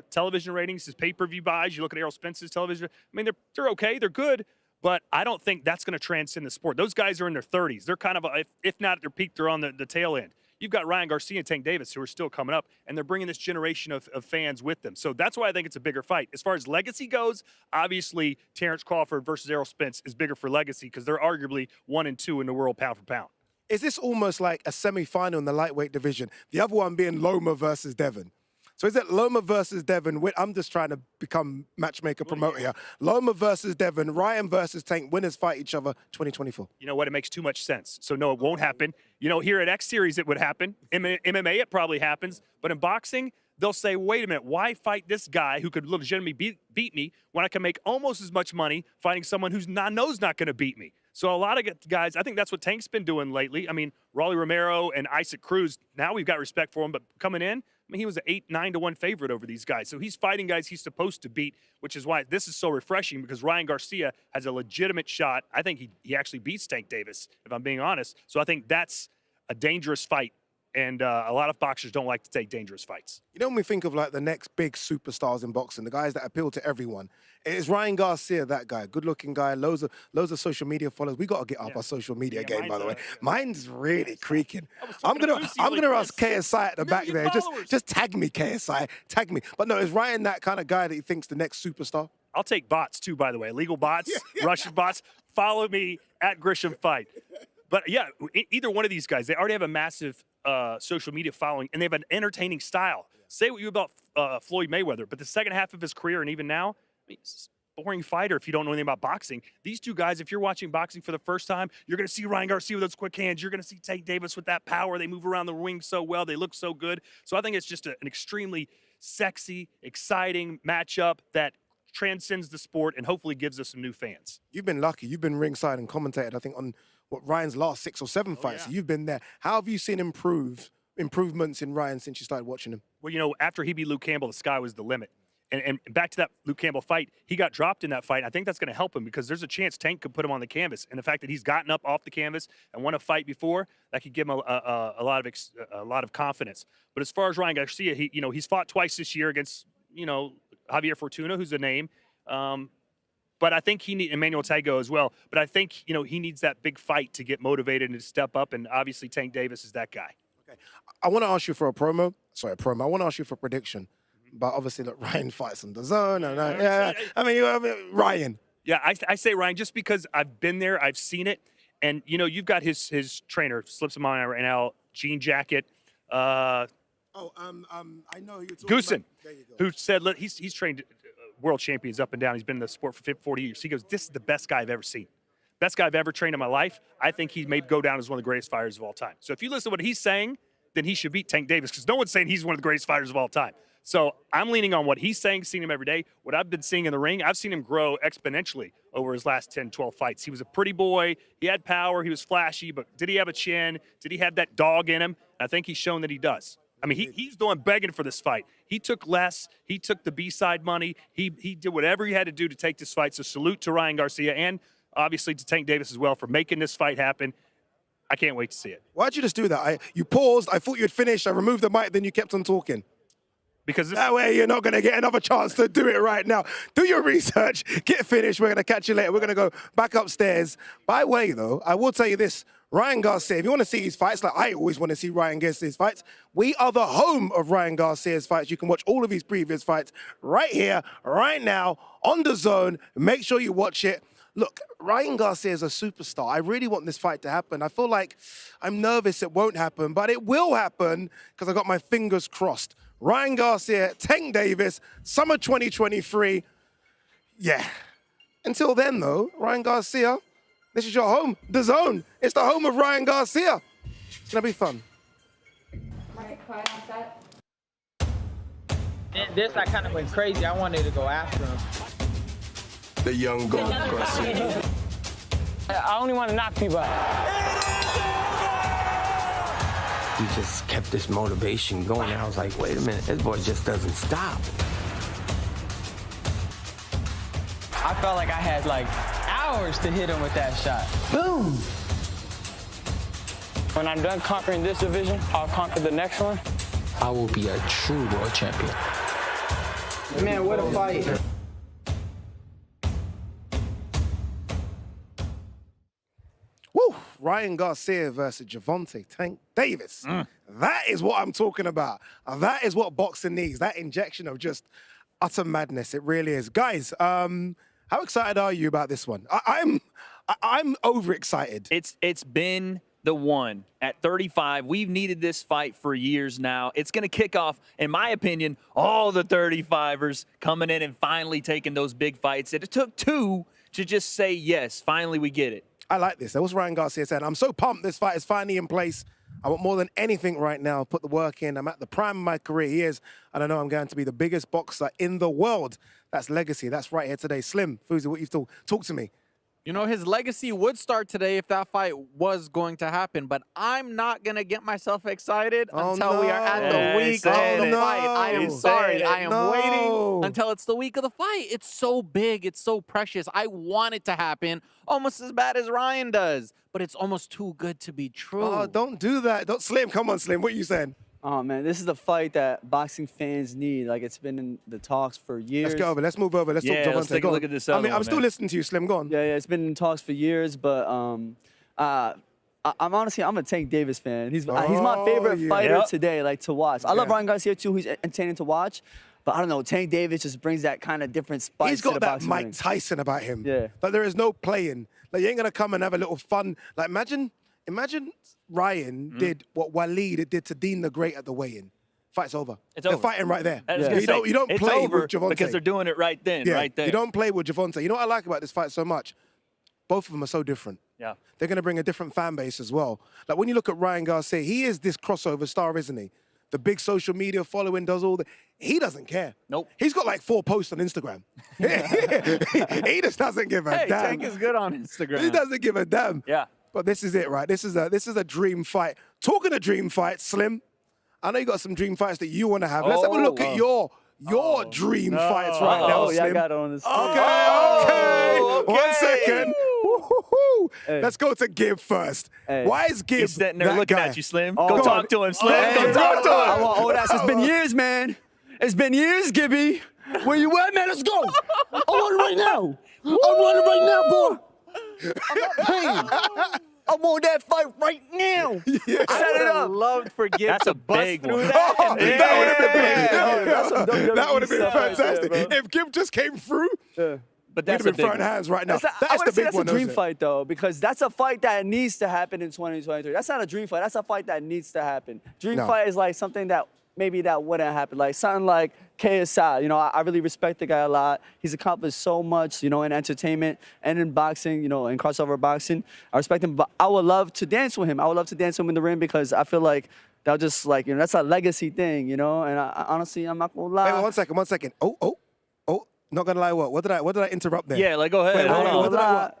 television ratings, his pay-per-view buys, you look at Errol Spence's television. I mean, they're okay, they're good, but I don't think that's going to transcend the sport. Those guys are in their 30s. They're kind of, if not at their peak, they're on the tail end. You've got Ryan Garcia and Tank Davis who are still coming up, and they're bringing this generation of fans with them. So that's why I think it's a bigger fight. As far as legacy goes, obviously Terrence Crawford versus Errol Spence is bigger for legacy because they're arguably 1 and 2 in the world pound for pound. Is this almost like a semi-final in the lightweight division? The other one being Loma versus Devin. So is it Loma versus Devin? I'm just trying to become matchmaker promoter here. Loma versus Devin, Ryan versus Tank, winners fight each other 2024. You know what? It makes too much sense. So no, it won't happen. Here at X Series, it would happen. MMA, it probably happens. But in boxing, they'll say, wait a minute, why fight this guy who could legitimately beat me when I can make almost as much money fighting someone who's knows not going to beat me? So a lot of guys, I think that's what Tank's been doing lately. I mean, Raleigh Romero and Isaac Cruz, now we've got respect for him, but coming in, I mean, he was an 8-9 to 1 favorite over these guys. So he's fighting guys he's supposed to beat, which is why this is so refreshing, because Ryan Garcia has a legitimate shot. I think he actually beats Tank Davis, if I'm being honest. So I think that's a dangerous fight. And a lot of boxers don't like to take dangerous fights. You know, when we think of like the next big superstars in boxing, the guys that appeal to everyone, is Ryan Garcia that guy? Good-looking guy, loads of social media followers. We got to get up our social media game, by the way. Mine's really creaking. I'm gonna ask KSI at the back there. Just tag me, KSI. Tag me. But no, is Ryan that kind of guy that he thinks the next superstar? I'll take bots too, by the way. Illegal bots, Russian bots. Follow me at Grisham Fight. But yeah, either one of these guys, they already have a massive social media following, and they have an entertaining style. Say what you about Floyd Mayweather, but the second half of his career and even now, I mean, he's a boring fighter if you don't know anything about boxing. These two guys, if you're watching boxing for the first time, you're going to see Ryan Garcia with those quick hands. You're going to see Tank Davis with that power. They move around the ring so well. They look so good. So I think it's just an extremely sexy, exciting matchup that transcends the sport and hopefully gives us some new fans. You've been lucky. You've been ringside and commentated, I think, on Ryan's last 6 or 7 fights. Yeah. So you've been there. How have you seen improvements in Ryan since you started watching him? Well, you know, after he beat Luke Campbell, the sky was the limit. And back to that Luke Campbell fight, he got dropped in that fight. I think that's going to help him because there's a chance Tank could put him on the canvas. And the fact that he's gotten up off the canvas and won a fight before, that could give him a lot of confidence. But as far as Ryan Garcia, he's fought twice this year against, Javier Fortuna, who's a name. But I think he needs Emmanuel Tago as well. But I think, he needs that big fight to get motivated and to step up. And obviously Tank Davis is that guy. Okay. I want to ask you for a promo. I want to ask you for a prediction. But obviously, look, Ryan fights on DAZN. Ryan. Yeah, I say Ryan just because I've been there. I've seen it. And, you've got his trainer, slips of mine right now, jean jacket. I know who you're talking Goosen, about. There you go. who said, look, he's trained world champions up and down. He's been in the sport for 40 years. He goes, this is the best guy I've ever seen. Best guy I've ever trained in my life. I think he may go down as one of the greatest fighters of all time. So if you listen to what he's saying, then he should beat Tank Davis because no one's saying he's one of the greatest fighters of all time. So I'm leaning on what he's saying, seeing him every day. What I've been seeing in the ring, I've seen him grow exponentially over his last 10, 12 fights. He was a pretty boy. He had power. He was flashy. But did he have a chin? Did he have that dog in him? I think he's shown that he does. I mean, he's the one begging for this fight. He took less. He took the B-side money. He did whatever he had to do to take this fight. So salute to Ryan Garcia and obviously to Tank Davis as well for making this fight happen. I can't wait to see it. Why'd you just do that? You paused. I thought you'd finished. I removed the mic. Then you kept on talking. Because that way you're not going to get another chance to do it right now. Do your research. Get finished. We're going to catch you later. We're going to go back upstairs. By the way, though, I will tell you this. Ryan Garcia, if you want to see his fights, like I always want to see Ryan Garcia's fights, we are the home of Ryan Garcia's fights. You can watch all of his previous fights right here, right now, on DAZN. Make sure you watch it. Look, Ryan Garcia is a superstar. I really want this fight to happen. I feel like I'm nervous it won't happen, but it will happen because I got my fingers crossed. Ryan Garcia, Tank Davis, summer 2023. Yeah. Until then, though, Ryan Garcia, this is your home, DAZN. It's the home of Ryan Garcia. It's going to be fun. In this, I kind of went crazy. I wanted to go after him. The young goat, Garcia. I only want to knock people out. He just kept this motivation going, and I was like, wait a minute, this boy just doesn't stop. I felt like I had like hours to hit him with that shot. Boom! When I'm done conquering this division, I'll conquer the next one. I will be a true world champion. Man, what a fight. Woo! Ryan Garcia versus Gervonta Tank Davis. That is what I'm talking about. That is what boxing needs. That injection of just utter madness. It really is. Guys, how excited are you about this one? I'm overexcited. It's been the one at 35. We've needed this fight for years now. It's going to kick off, in my opinion, all the 35ers coming in and finally taking those big fights. It took 2 to just say yes. Finally, we get it. I like this. That was Ryan Garcia said. I'm so pumped this fight is finally in place. I want more than anything right now, put the work in. I'm at the prime of my career. He is, and I know I'm going to be the biggest boxer in the world. That's legacy. That's right here today. Slim, Fuzi, what you still talk to me? You know, his legacy would start today if that fight was going to happen, but I'm not going to get myself excited until we are at the week of the fight. I am sorry. I am waiting until it's the week of the fight. It's so big. It's so precious. I want it to happen almost as bad as Ryan does, but it's almost too good to be true. Oh, don't do that. Don't, Slim, come on, Slim. What are you saying? Oh, man, this is the fight that boxing fans need. Like, it's been in the talks for years. Let's go over. Let's move over. Let's talk let's take a look at this I other mean, I'm one, still man. listening to you, Slim. Go on. Yeah, it's been in talks for years, but I'm honestly, I'm a Tank Davis fan. He's my favorite fighter today, like, to watch. I love Ryan Garcia, too. He's entertaining to watch. But I don't know, Tank Davis just brings that kind of different spice He's to the got that boxing Mike ring. Tyson about him. Yeah. Like, there is no playing. Like, you ain't going to come and have a little fun. Like, imagine Ryan did what Waleed did to Dean the Great at the weigh-in. Fight's over. It's They're over. fighting right there. I was gonna You say, don't it's play over with Javante. because they're doing it right then, right there. You don't play with Javante. You know what I like about this fight so much? Both of them are so different. Yeah. They're going to bring a different fan base as well. Like, when you look at Ryan Garcia, he is this crossover star, isn't he? The big social media following, does all the... He doesn't care. Nope. He's got like 4 posts on Instagram. He just doesn't give a Hey, damn. Tank is good on Instagram. He doesn't give a damn. Yeah. But this is it, right? This is a dream fight. Talking of dream fights, Slim, I know you got some dream fights that you want to have. Let's have a look at your dream fights right now, Oh, yeah, I Slim. got it on the screen. Okay. 1 second. Woo-hoo-hoo. Hey. Let's go to Gib first. Hey. Why is Gib He's sitting there that looking guy? at you, Slim. Oh. Go Go talk on. to him, Slim. Hey, Go talk to him. I want all that. It's been years, man. It's been years, Gibby. Where you at, man? Let's go. I'm on it right now. I'm on it right now, boy. I'm not playing. I want that fight right now. I Set it would have up. loved for Gib That's to a bust big through one. that. Oh, and that then- would have been That's some WWE that would have been stuff right there, fantastic. bro. If Gib just came through, Yeah. But we'd that's have a been big throwing one. hands right now. I That's would the say big that's one. a dream isn't it? fight, though, because that's a fight that needs to happen in 2023. That's not a dream fight. That's a fight that needs to happen. Dream No. fight is like something that maybe that wouldn't happen. Like something like KSI. You know, I really respect the guy a lot. He's accomplished so much, you know, in entertainment and in boxing, you know, in crossover boxing. I respect him, but I would love to dance with him. I would love to dance with him in the ring because I feel like that'll just like, you know, that's a legacy thing, you know. And I honestly, I'm not gonna lie. Wait, 1 second. Oh. Not gonna lie. What did I interrupt there? Yeah, like, go ahead. Wait, Hold on. what did I?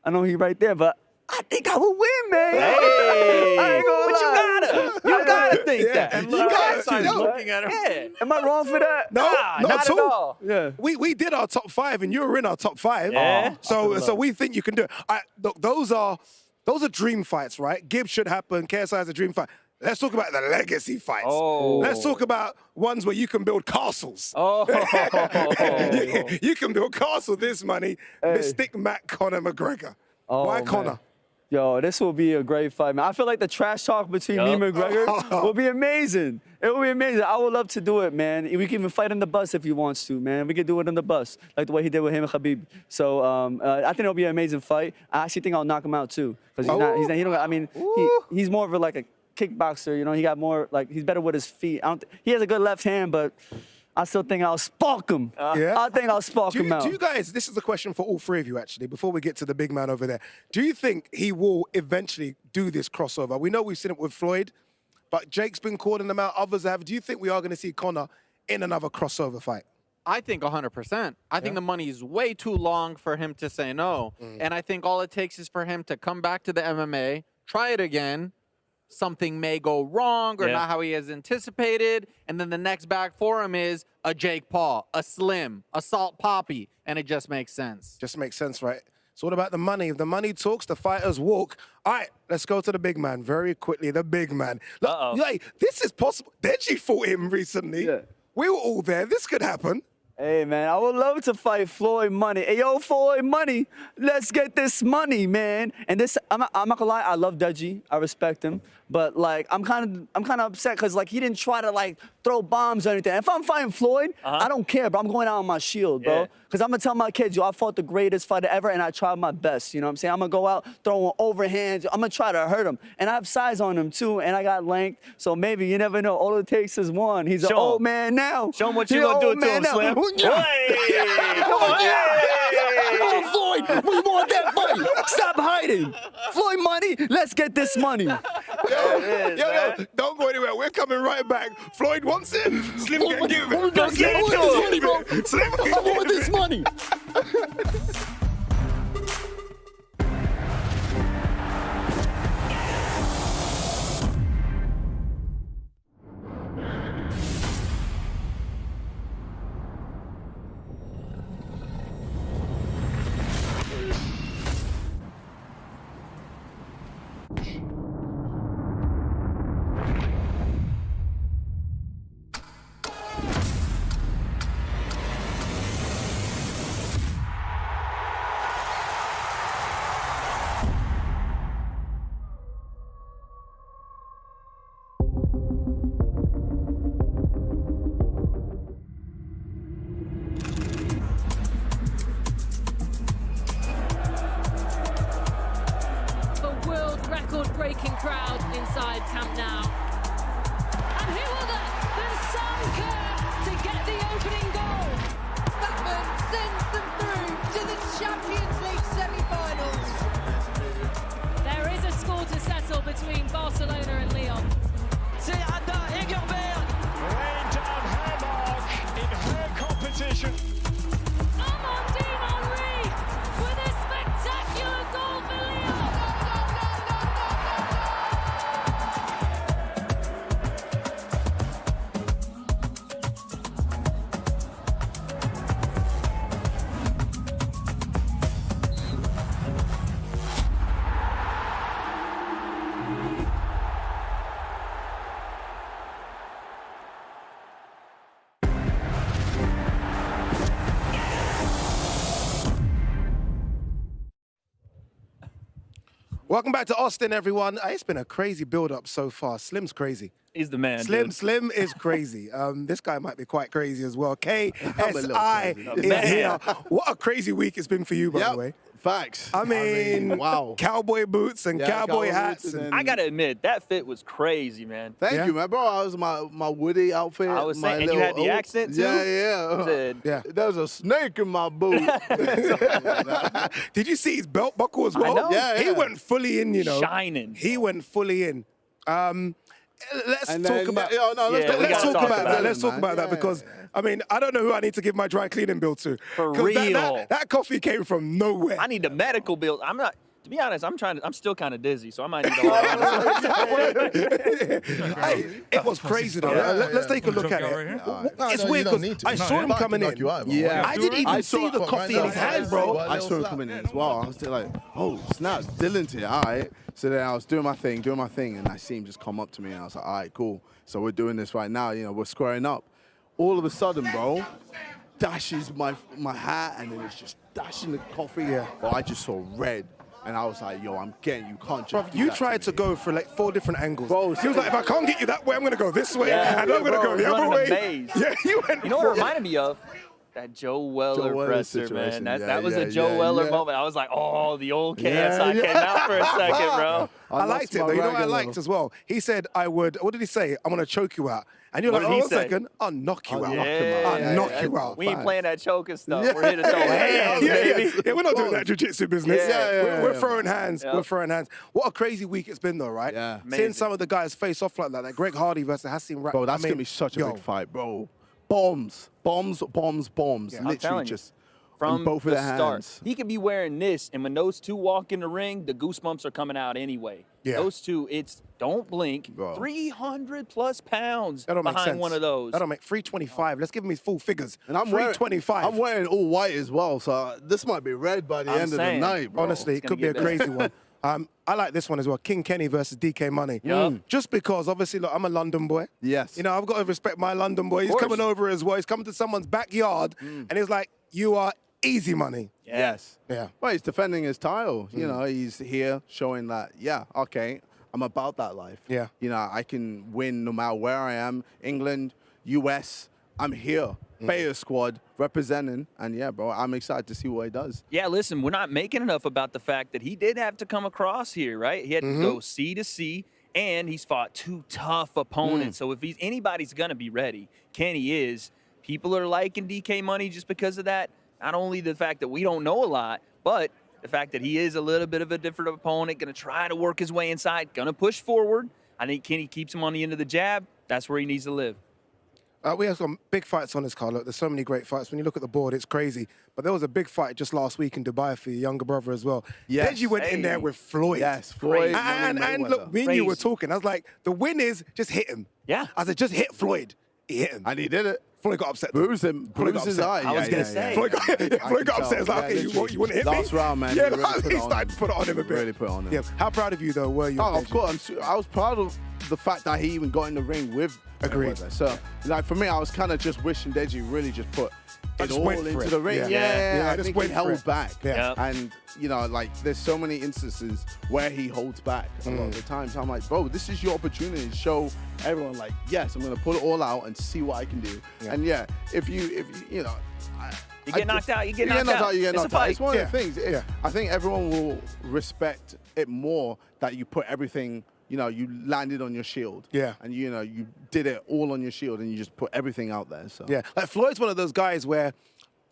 I know he's right there, but I think I will win, man. Hey. I ain't gonna But you gotta think Yeah. that. And You look, gotta outside know. looking at him. Yeah. Am I wrong for that? No, Nah, not not at at all. all. Yeah. We did our top 5, and you were in our top 5. Yeah. So we think you can do it. Those are dream fights, right? Gibbs should happen. KSI is a dream fight. Let's talk about the legacy fights. Oh. Let's talk about ones where you can build castles. Oh. You can build castles this money. Mystic Matt Conor McGregor. Why man. Conor? Yo, this will be a great fight, man. I feel like the trash talk between me and McGregor will be amazing. It will be amazing. I would love to do it, man. We can even fight in the bus if he wants to, man. We can do it in the bus, like the way he did with him and Khabib. So I think it'll be an amazing fight. I actually think I'll knock him out too, because he don't. I mean, he's more of a, like a kickboxer. You know, he got more he's better with his feet. He has a good left hand, but I still think I'll spark him. I think I'll spark him out. Do you guys, this is a question for all 3 of you actually, before we get to the big man over there. Do you think he will eventually do this crossover? We know we've seen it with Floyd, but Jake's been calling them out, others have. Do you think we are going to see Conor in another crossover fight? I think 100%. I think the money is way too long for him to say no. And I think all it takes is for him to come back to the MMA, try it again. Something may go wrong or not how he has anticipated. And then the next back for him is a Jake Paul, a Slim, a Salt Poppy. And it just makes sense. Just makes sense, right? It's all about the money. If the money talks, the fighters walk. All right, let's go to the big man very quickly. The big man. Look, hey, this is possible. Deji fought him recently. Yeah. We were all there. This could happen. Hey, man, I would love to fight Floyd Money. Hey, yo, Floyd Money, let's get this money, man. And this, I'm not gonna lie, I love Deji. I respect him. But, like, I'm kind of upset because, like, he didn't try to, like, throw bombs or anything. If I'm fighting Floyd, I don't care, but I'm going out on my shield, bro. Because I'm going to tell my kids, yo, I fought the greatest fighter ever, and I tried my best, you know what I'm saying? I'm going to go out throwing overhands. I'm going to try to hurt him. And I have size on him, too, and I got length. So maybe, you never know. All it takes is one. He's an old man now. Show him what you're going to do to him, Slim. Hey, come on, Come on, Floyd. We want that fight. Stop hiding. Floyd Money, let's get this money. Yo, don't go anywhere. We're coming right back. Floyd wants it. Slim can give it. Go get it, bro. Slim can Come on give with this money. record-breaking crowd inside Camp Nou. And who other than Son Kerr to get the opening goal? Batman sends them through to the Champions League semi-finals. There is a score to settle between Barcelona and Lyon. C'est Ada Egerberg. Rain down her mark in her competition. Amandine Henry with a spectacular goal for Lyon. Welcome back to Austin, everyone. It's been a crazy build-up so far. Slim's crazy. He's the man. Slim is crazy. This guy might be quite crazy as well. KSI is Man. here. What a crazy week it's been for you, by the way. Facts. I mean, wow. Cowboy boots and cowboy hats. And I gotta admit, that fit was crazy, man. Thank you, man, bro. I was my Woody outfit. I was my saying, and you had the little- accent too? Yeah. Said- There's a snake in my boot. Did you see his belt buckle as well? I know. Yeah, He yeah. went fully in, you know. Shining. He went fully in. Let's And talk then- about. yeah, no, let's Yeah, we Let's gotta talk talk about about that. it, Let's talk man. about that Yeah, because I mean I don't know who I need to give my dry cleaning bill to. For 'Cause real. That coffee came from nowhere. I need the medical bill. I'm not. To be honest, I'm still kind of dizzy, so I might need a lot. Hey, it was crazy though. Let's take a look at it. It's weird because I saw him coming in. Yeah. I didn't even see the coffee in his hand, bro. I saw him coming in as well. I was still like, oh, snap, Dylan's here, all right. So then I was doing my thing, and I see him just come up to me, and I was like, all right, cool. So we're doing this right now, you know, we're squaring up. All of a sudden, bro, dashes my hat, and then it's just dashing the coffee. Yeah. But I just saw red. And I was like, yo, I'm getting you. Can't just do You that tried to me. go for like 4 different angles. Bro, he was like, if I can't get you that way, I'm gonna go this way, Yeah. and I'm gonna go the Running other a way. maze. Yeah, you went. You know what for it reminded me of? That Joe Weller presser, situation. man. Yeah, That was yeah, a Joe yeah, Weller yeah. moment. I was like, oh, the old KSI Yeah, yeah. came out for a second, bro. I liked it though. You know what I liked as well? He said, I would, what did he say? I'm gonna choke you out. And you're What like, did he one say? second, I'll knock you out. Yeah, I'll knock you out. We ain't playing that choking stuff. Yeah. We're here to throw hands, baby. Yeah, we're not doing that jiu-jitsu business. Yeah. We're throwing hands. Yep. We're throwing hands. What a crazy week it's been though, right? Yeah. Seeing Amazing. some of the guys face off like that, like Greg Hardy versus Hassan Rat. Bro, that's going to be such a big fight, bro. Bombs. I'm Literally telling you. just From on both the of their start. hands. He could be wearing this, and when those two walk in the ring, the goosebumps are coming out anyway. Yeah. Those two, it's don't blink. Bro. 300 plus pounds That don't make behind sense. one of those. That don't make 325. Let's give him his full figures. And I'm wearing 325. I'm wearing all white as well, so this might be red by the I'm end saying. of the night, bro. Honestly, It's it gonna could be a get better. crazy one. I like this one as well. King Kenny versus DK Money. Yup. Just because, obviously, look, I'm a London boy. Yes. You know, I've got to respect my London boy. He's course. coming over as well. He's coming to someone's backyard, and he's like, you are easy money. Yes. Yeah. Well, he's defending his title. You know, he's here showing that, yeah, okay, I'm about that life. Yeah. You know, I can win no matter where I am. England, US, I'm here. Bayer squad representing. And yeah, bro, I'm excited to see what he does. Yeah, listen, we're not making enough about the fact that he did have to come across here, right? He had to go C to C, and he's fought 2 tough opponents. So if anybody's going to be ready, Kenny is. People are liking DK Money just because of that. Not only the fact that we don't know a lot, but the fact that he is a little bit of a different opponent, going to try to work his way inside, going to push forward. I think Kenny keeps him on the end of the jab. That's where he needs to live. We have some big fights on this card. Look, there's so many great fights. When you look at the board, it's crazy. But there was a big fight just last week in Dubai for your younger brother as well. Yes. Deji went in there with Floyd. Yes, Floyd. And look, me and you were talking. I was like, the win is just hit him. Yeah. I said, just hit Floyd. He hit him. And he did it. Floyd got upset. Bruised him. Bruised his eye. I was going to say. Floyd got upset. It's like, okay, you want to hit me? Last round, man. Yeah, he he started to put it on him a bit. Really put it on him. Yeah. How proud of you, though, were you? Oh, of course. I was proud of the fact that he even got in the ring with Agreed. So, like, for me, I was kind of just wishing Deji really just put it all into the ring. Yeah, I think he held back. Yeah. And, you know, like, there's so many instances where he holds back a lot of the times. I'm like, bro, this is your opportunity to show everyone, like, yes, I'm going to put it all out and see what I can do. Yeah. And, yeah, if you know, You get knocked out, you get knocked out. You get It's a knocked out. fight. It's one of the things. I think everyone will respect it more that you put everything, you know, you landed on your shield. Yeah. And, you know, you did it all on your shield and you just put everything out there. So. Yeah. Like, Floyd's one of those guys where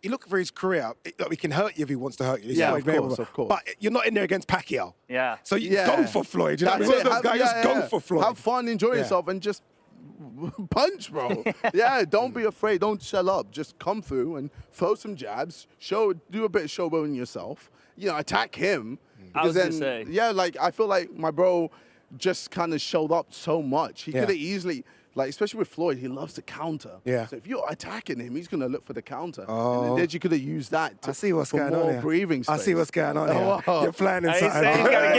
you look for his career, he can hurt you if he wants to hurt you. Yeah, of course. But you're not in there against Pacquiao. Yeah. So you go for Floyd. You know what I mean? One of those guys, just go for Floyd. Have fun, enjoy yourself, and just punch, bro. Don't be afraid. Don't shell up. Just come through and throw some jabs. Do a bit of showboating yourself. You know, attack him. I was then, gonna say. Yeah, like, I feel like my bro just kind of showed up so much. He could have easily, like, especially with Floyd, he loves to counter. Yeah. So if you're attacking him, he's going to look for the counter. Oh. And then you could have used that to, I see what's for going more on here. breathing space. I see what's going on here. Oh. You're planning I ain't something. saying he's got a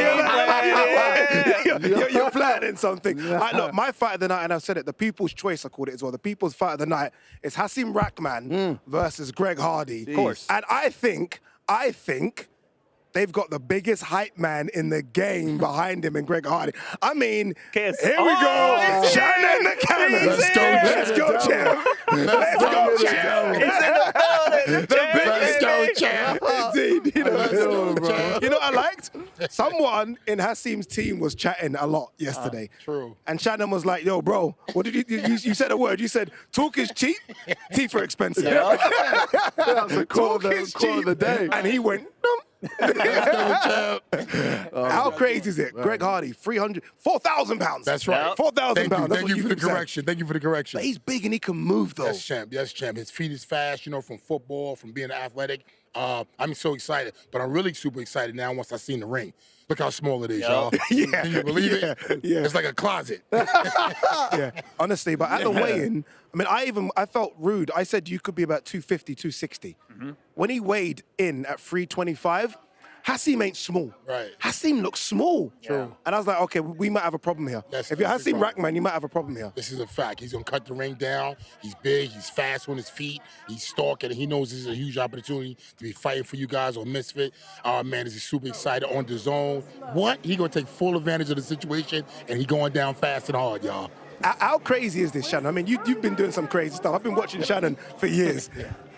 game plan. You're planning something. Look, my fight of the night, and I've said it, the people's choice, I called it as well. The people's fight of the night is Hasim Rahman versus Greg Hardy. Of course. And I think they've got the biggest hype man in the game behind him in Greg Hardy. I mean, here we go. Shannon the Cannon. Let's go, champ. Let's go, champ. Let's go, champ. Indeed. You know what I liked? Someone in Hasim's team was chatting a lot yesterday. True. And Shannon was like, yo, bro, what did you said a word. You said, talk is cheap, teeth are expensive. That was the quote of the day. And he went, how crazy is it? Greg Hardy, 4,000 pounds. That's right. 4,000 pounds. Thank you for the correction. Thank you for the correction. But he's big and he can move, though. Yes, champ. Yes, champ. His feet is fast, you know, from football, from being athletic. I'm so excited. But I'm really super excited now once I seen the ring. Look how small it is, y'all. Yeah. Can you believe it? Yeah. It's like a closet. Yeah, honestly. But at the weigh-in, I mean, I felt rude. I said you could be about 250, 260. When he weighed in at 325, Hasim ain't small. Right. Hasim looks small. True. And I was like, okay, we might have a problem here. Yes, if you're that's a Hasim problem. Rahman, you might have a problem here. This is a fact. He's going to cut the ring down. He's big. He's fast on his feet. He's stalking. And he knows this is a huge opportunity to be fighting for you guys on Misfit. Man, he's super excited on DAZN. What? He going to take full advantage of the situation, and he going down fast and hard, y'all. How crazy is this, Shannon? I mean, you've been doing some crazy stuff. I've been watching Shannon for years.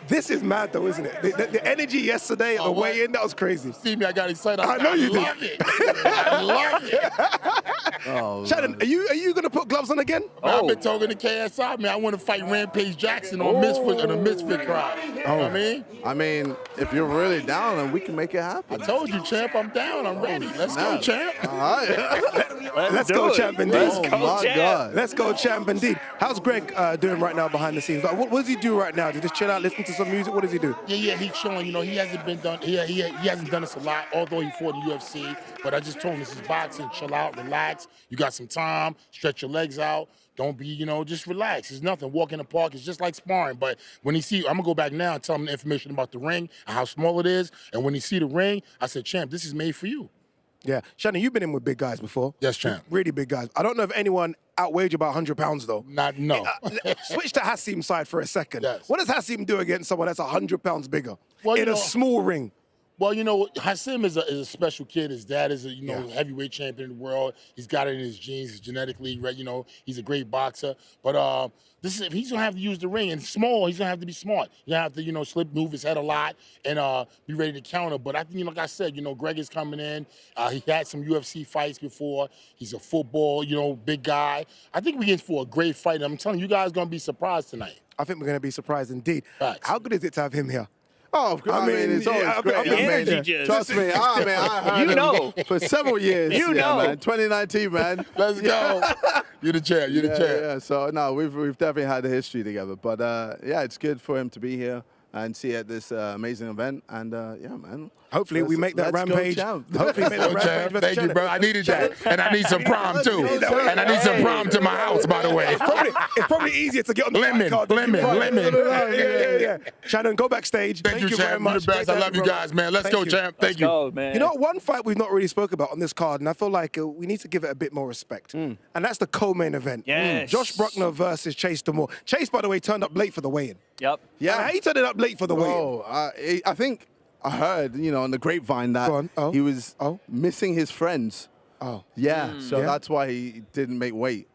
This is mad, though, isn't it? The energy yesterday at the weigh-in, that was crazy. See me, I got excited. I know you did. love it. I love it. Shannon, are you going to put gloves on again? I've been talking to KSI, man. I want to fight Rampage Jackson on Misfit in a Misfit crowd. You know what I mean? I mean, if you're really down, then we can make it happen. I told you, champ, I'm down. I'm ready. Let's go, champ. All right. Let's go, champ, indeed. God. Let's go, champ, indeed. How's Greg doing right now behind the scenes? Like, what does he do right now? Do you just chill out, listen to some music? What does he do? Yeah, he's showing. You know, he hasn't been done. He hasn't done this a lot, although he fought in the UFC. But I just told him this is boxing. Chill out, relax. You got some time. Stretch your legs out. Don't be, you know, just relax. It's nothing. Walk in the park. It's just like sparring. But when he see, I'm gonna go back now and tell him the information about the ring and how small it is. And when he see the ring, I said, champ, this is made for you. Yeah. Shannon, you've been in with big guys before. Yes, champ. Really big guys. I don't know if anyone outweighed you about 100 pounds, though. No. Switch to Hasim's side for a second. Yes. What does Hasim do against someone that's 100 pounds bigger Well, in a small ring? Well, you know, Hasim is a special kid. His dad is a heavyweight champion in the world. He's got it in his genes. He's genetically, you know, he's a great boxer. But this is if he's gonna have to use the ring and small, he's gonna have to be smart. He's gonna have to, you know, move his head a lot and be ready to counter. But I think, like I said, you know, Greg is coming in. He had some UFC fights before. He's a football, you know, big guy. I think we're in for a great fight. I'm telling you, guys gonna be surprised tonight. I think we're gonna be surprised indeed. Facts. How good is it to have him here? Oh, of course. I mean, it's always great. The energy just. Trust me. I heard him for several years. You know. Man. 2019, man. Let's go. You're the champ. You're the champ. Yeah. So, no, we've definitely had a history together. But, yeah, it's good for him to be here and see at this amazing event. And, yeah, man. Hopefully we make that rampage. Hopefully we make that rampage. Thank you, bro. I needed that. And I need some prom, too. And I need some prom to my house, by the way. It's probably easier to get on the Lemon. Yeah. Shannon, go backstage. Thank you very much. You're the best. I love you guys, man. Let's go, champ. Thank you. Go, man. You know, one fight we've not really spoke about on this card, and I feel like we need to give it a bit more respect. And that's the co-main event. Yes. Josh Bruckner versus Chase Temperrr. Chase, by the way, turned up late for the weigh-in. Yep. Yeah. He turned up late for the weigh-in. Oh, I think I heard, you know, on the grapevine that he was missing his friends. Oh. Yeah, so that's why he didn't make weight.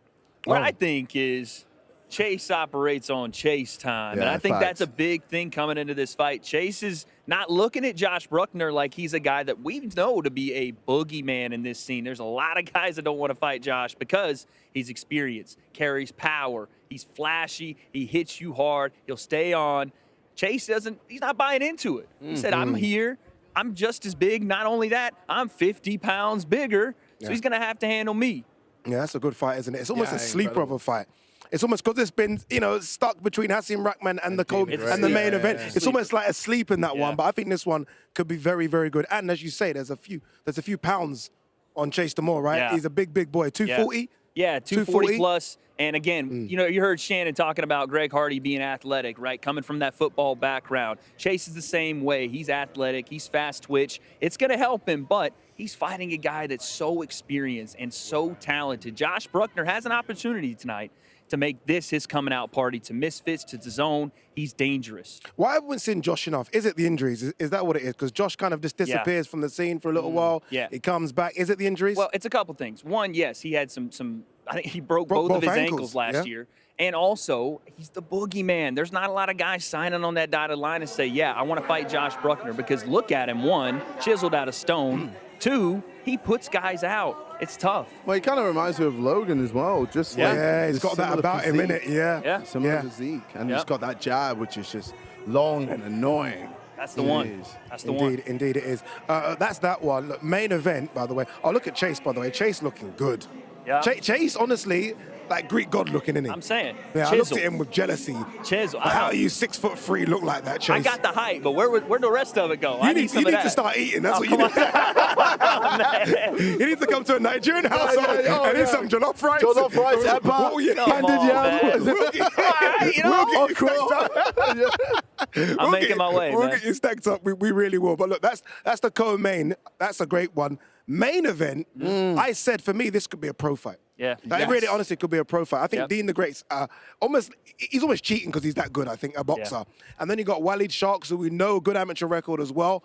What I think is Chase operates on Chase time, and I think that's a big thing coming into this fight. Chase is not looking at Josh Bruckner like he's a guy that we know to be a boogeyman in this scene. There's a lot of guys that don't want to fight Josh because he's experienced, carries power, he's flashy, he hits you hard, he'll stay on. Chase he's not buying into it. He said, I'm here, I'm just as big. Not only that, I'm 50 pounds bigger, so he's going to have to handle me. Yeah, that's a good fight, isn't it? It's almost a sleeper of a fight. It's almost because it's been, you know, stuck between Hasim Rahman and the main event. It's almost like a sleep in that one, but I think this one could be very, very good. And as you say, there's a few pounds on Chase Temperrr, right? Yeah. He's a big boy. 240? Yeah, 240 plus. And again, you know, you heard Shannon talking about Greg Hardy being athletic, right? Coming from that football background. Chase is the same way. He's athletic. He's fast twitch. It's going to help him, but he's fighting a guy that's so experienced and so talented. Josh Bruckner has an opportunity tonight to make this his coming out party to Misfits, to DAZN. He's dangerous. Why haven't we seen Josh enough? Is it the injuries? Is that what it is? Because Josh kind of just disappears from the scene for a little while. Yeah. He comes back. Is it the injuries? Well, it's a couple things. One, yes, he had some I think he broke both of his ankles last year. And also, he's the boogeyman. There's not a lot of guys signing on that dotted line and say, yeah, I want to fight Josh Bruckner, because look at him. One, chiseled out of stone. Two, he puts guys out. It's tough. Well, he kind of reminds me of Logan as well. Just he's got that about him, innit? Yeah. Similar physique. And he's got that jab, which is just long and annoying. That's the one. That's the one. Indeed it is. That's that one. Look, main event, by the way. Oh, look at Chase, by the way. Chase looking good. Yeah. Chase, honestly, like Greek god looking, isn't he? I'm saying. Yeah, I looked at him with jealousy. Chisel. How are you 6'3" look like that, Chase? I got the height, but where'd the rest of it go? You need to start eating. That's what you need. You need to come to a Nigerian household and eat some jollof rice. Jollof rice, I'm making my way, We'll man. get you stacked up. We really will. But look, that's the co-main. That's a great one. Main event, I said for me, this could be a pro fight. Yeah. Like, really, honestly, could be a pro fight. I think Dean the Great's he's almost cheating because he's that good, I think, a boxer. Yeah. And then you got Waleed Sharks, who we know, good amateur record as well.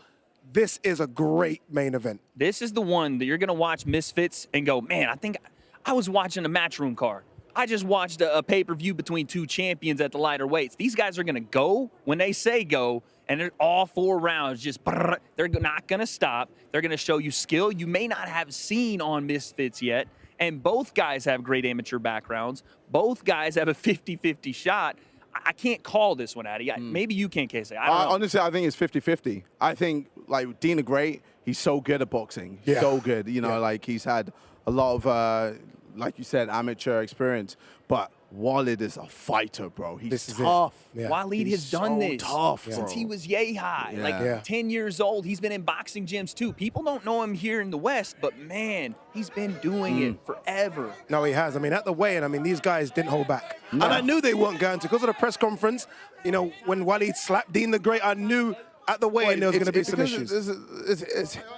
This is a great main event. This is the one that you're going to watch Misfits and go, man, I think I was watching a Matchroom card. I just watched a pay-per-view between two champions at the lighter weights. These guys are going to go when they say go, and they're all 4 rounds. They're not going to stop. They're going to show you skill you may not have seen on Misfits yet. And both guys have great amateur backgrounds. Both guys have a 50-50 shot. I can't call this one, Addy. Maybe you can, Casey. I don't know. Honestly, I think it's 50-50. I think, like, Dean the Great, he's so good at boxing. Yeah. So good. You know, like, he's had a lot of, like you said, amateur experience. But Waleed is a fighter, bro. He's tough. Waleed has done this tough, since he was yay high. Yeah. Like 10 years old. He's been in boxing gyms too. People don't know him here in the West, but man, he's been doing it forever. No, he has. I mean, at the weigh-in, I mean, these guys didn't hold back. And I knew they weren't going to. Because of the press conference, you know, when Waleed slapped Dean the Great, I knew at the weigh-in there was going to be some issues.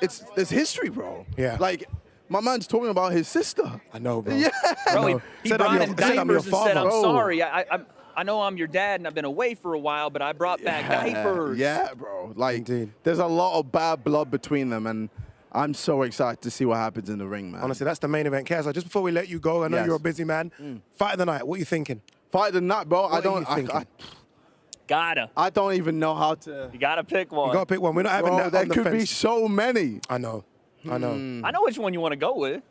It's history, bro. Yeah. Like, my man's talking about his sister. I know, bro. Yeah. Bro, he brought in diapers and said, I'm Bro. sorry. I know I'm your dad and I've been away for a while, but I brought back diapers. Yeah, bro. Like, there's a lot of bad blood between them, and I'm so excited to see what happens in the ring, man. Honestly, that's the main event. Kaz, just before we let you go, I know you're a busy man. Fight of the night. What are you thinking? Fight of the night, bro. What are you thinking? I don't even know how to. You gotta pick one. You gotta pick one. We're not having that there on the could be fence. so many. I know. I know. I know which one you want to go with.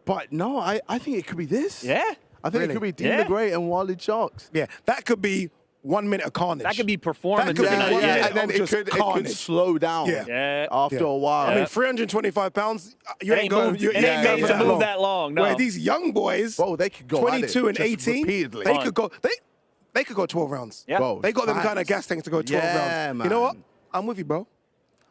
But no, I think it could be this. Yeah? I think it could be Dean the Great and Waleed Sharks. Yeah, that could be 1 minute of carnage. That could be performance. That could be Yeah, 1 minute and then of it just could carnage. slow down after a while. I mean, 325 pounds, you ain't going It ain't made to move that long. No. Where these young boys, they could go 22 and just 18, repeatedly. they could go 12 rounds. Yeah. Bro, They got them facts. kind of gas tanks to go 12 Yeah, rounds. man. You know what? I'm with you, bro.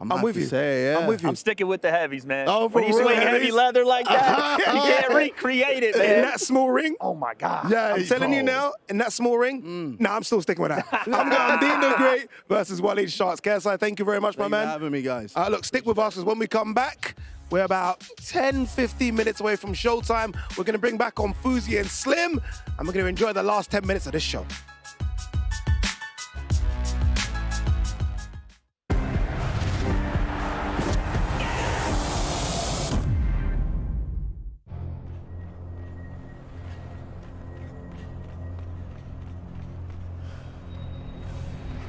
I'm with you. I'm with you. I'm sticking with the heavies, man. Oh, when you for swing real? heavy leather like that, you can't recreate it, man. In that small ring? Oh, my God. Yeah, I'm telling you now, in that small ring, nah, I'm still sticking with that. I'm going Dean the Great versus Waleed Sharks. KSI, thank you very much, my man. Thank you for having me, guys. Look, stick with us, because when we come back, we're about 10, 15 minutes away from showtime. We're going to bring back on FaZe and Slim, and we're going to enjoy the last 10 minutes of this show.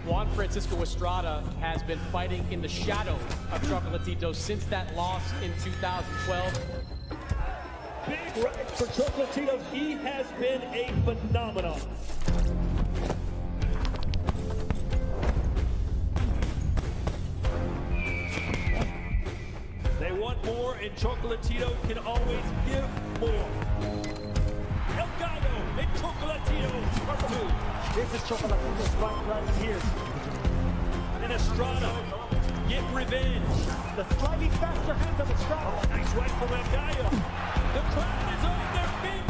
Juan Francisco Estrada has been fighting in the shadow of Chocolatito since that loss in 2012. Big for Chocolatito. He has been a phenomenon. They want more, and Chocolatito can always give more. El Gallo and Chocolatito part 2. This is Chocolatito's fight right here. And Estrada, get revenge. The slightly faster hands of Estrada. Nice right from El Gallo. The crowd is on their feet.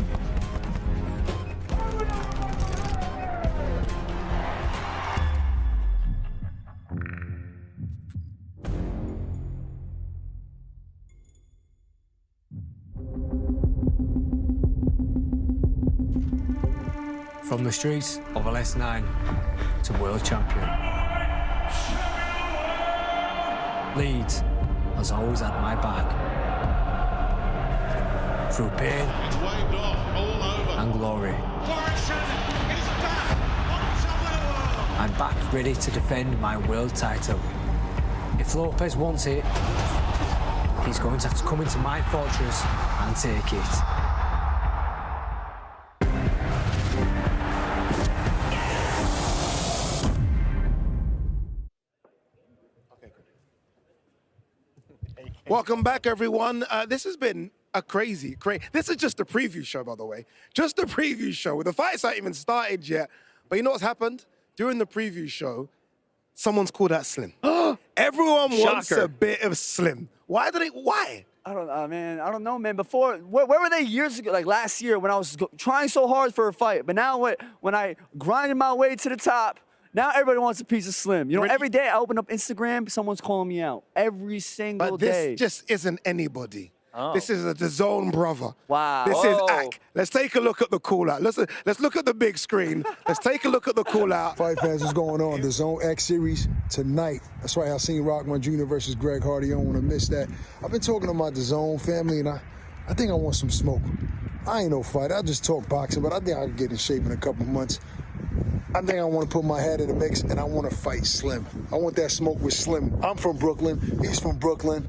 From the streets of LS9 to world champion. Leeds has always had my back. Through pain and glory. I'm back ready to defend my world title. If Lopez wants it, he's going to have to come into my fortress and take it. Welcome back, everyone. This has been a crazy. This is just a preview show, by the way. Just a preview show. The fights haven't even started yet. But you know what's happened? During the preview show, someone's called out Slim. Everyone wants a bit of Slim. Why? I don't know, man. I don't know, man. Before, where were they years ago? Like last year when I was trying so hard for a fight. But now when I grinded my way to the top, now everybody wants a piece of Slim. You know, every day I open up Instagram, someone's calling me out. Every single day. But this just isn't anybody. Oh. This is a DAZN brother. Wow. This is Ak. Let's take a look at the call out. Let's look at the big screen. Let's take a look at the call out. Fight fans, what's going on? The DAZN X series tonight. That's right, I seen Rahman Jr. versus Greg Hardy. I don't want to miss that. I've been talking to my DAZN family, and I think I want some smoke. I ain't no fighter. I just talk boxing, but I think I can get in shape in a couple months. I think I want to put my head in the mix, and I want to fight Slim. I want that smoke with Slim. I'm from Brooklyn. He's from Brooklyn.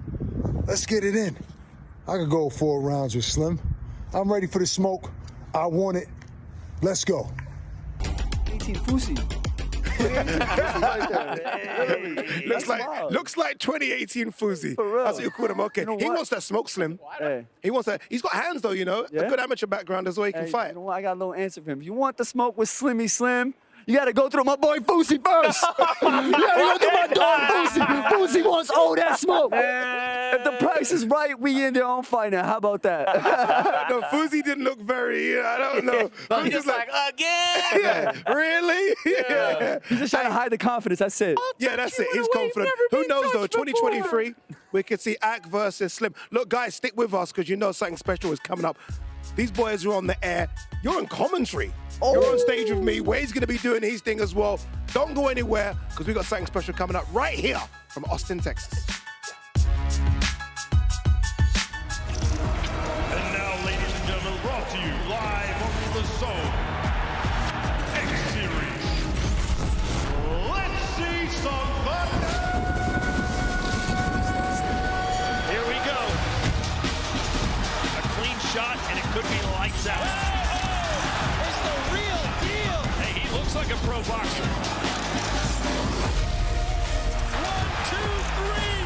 Let's get it in. I could go 4 rounds with Slim. I'm ready for the smoke. I want it. Let's go. 18 Fusi. Looks like 2018 FaZe. That's what you call him. Okay. He wants that smoke, Slim. Hey. He wants that. He's got hands though, you know. Yeah. A good amateur background as well. He can fight. You know what? I got a little answer for him. If you want the smoke with Slimmy Slim, you got to go through my boy Fusi first. You got to go through my dog Fusi. Fusi wants all that smoke. If the price is right, we in there on fight now. How about that? No, Fusi didn't look very, I don't know. But he's just like, again? Yeah, really? Yeah. He's just trying to hide the confidence. That's it. Yeah, that's it. He's confident. Who knows, though? 2023, we could see Ak versus Slim. Look, guys, stick with us because you know something special is coming up. These boys are on the air. You're in commentary. You're on stage with me. Wade's going to be doing his thing as well. Don't go anywhere because we got something special coming up right here from Austin, Texas. And now, ladies and gentlemen, brought to you live from the Zone X Series. Let's see some thunder. Here we go. A clean shot, and it could be lights out. It's the real deal. Hey, he looks looks like a pro boxer. 1, 2, 3.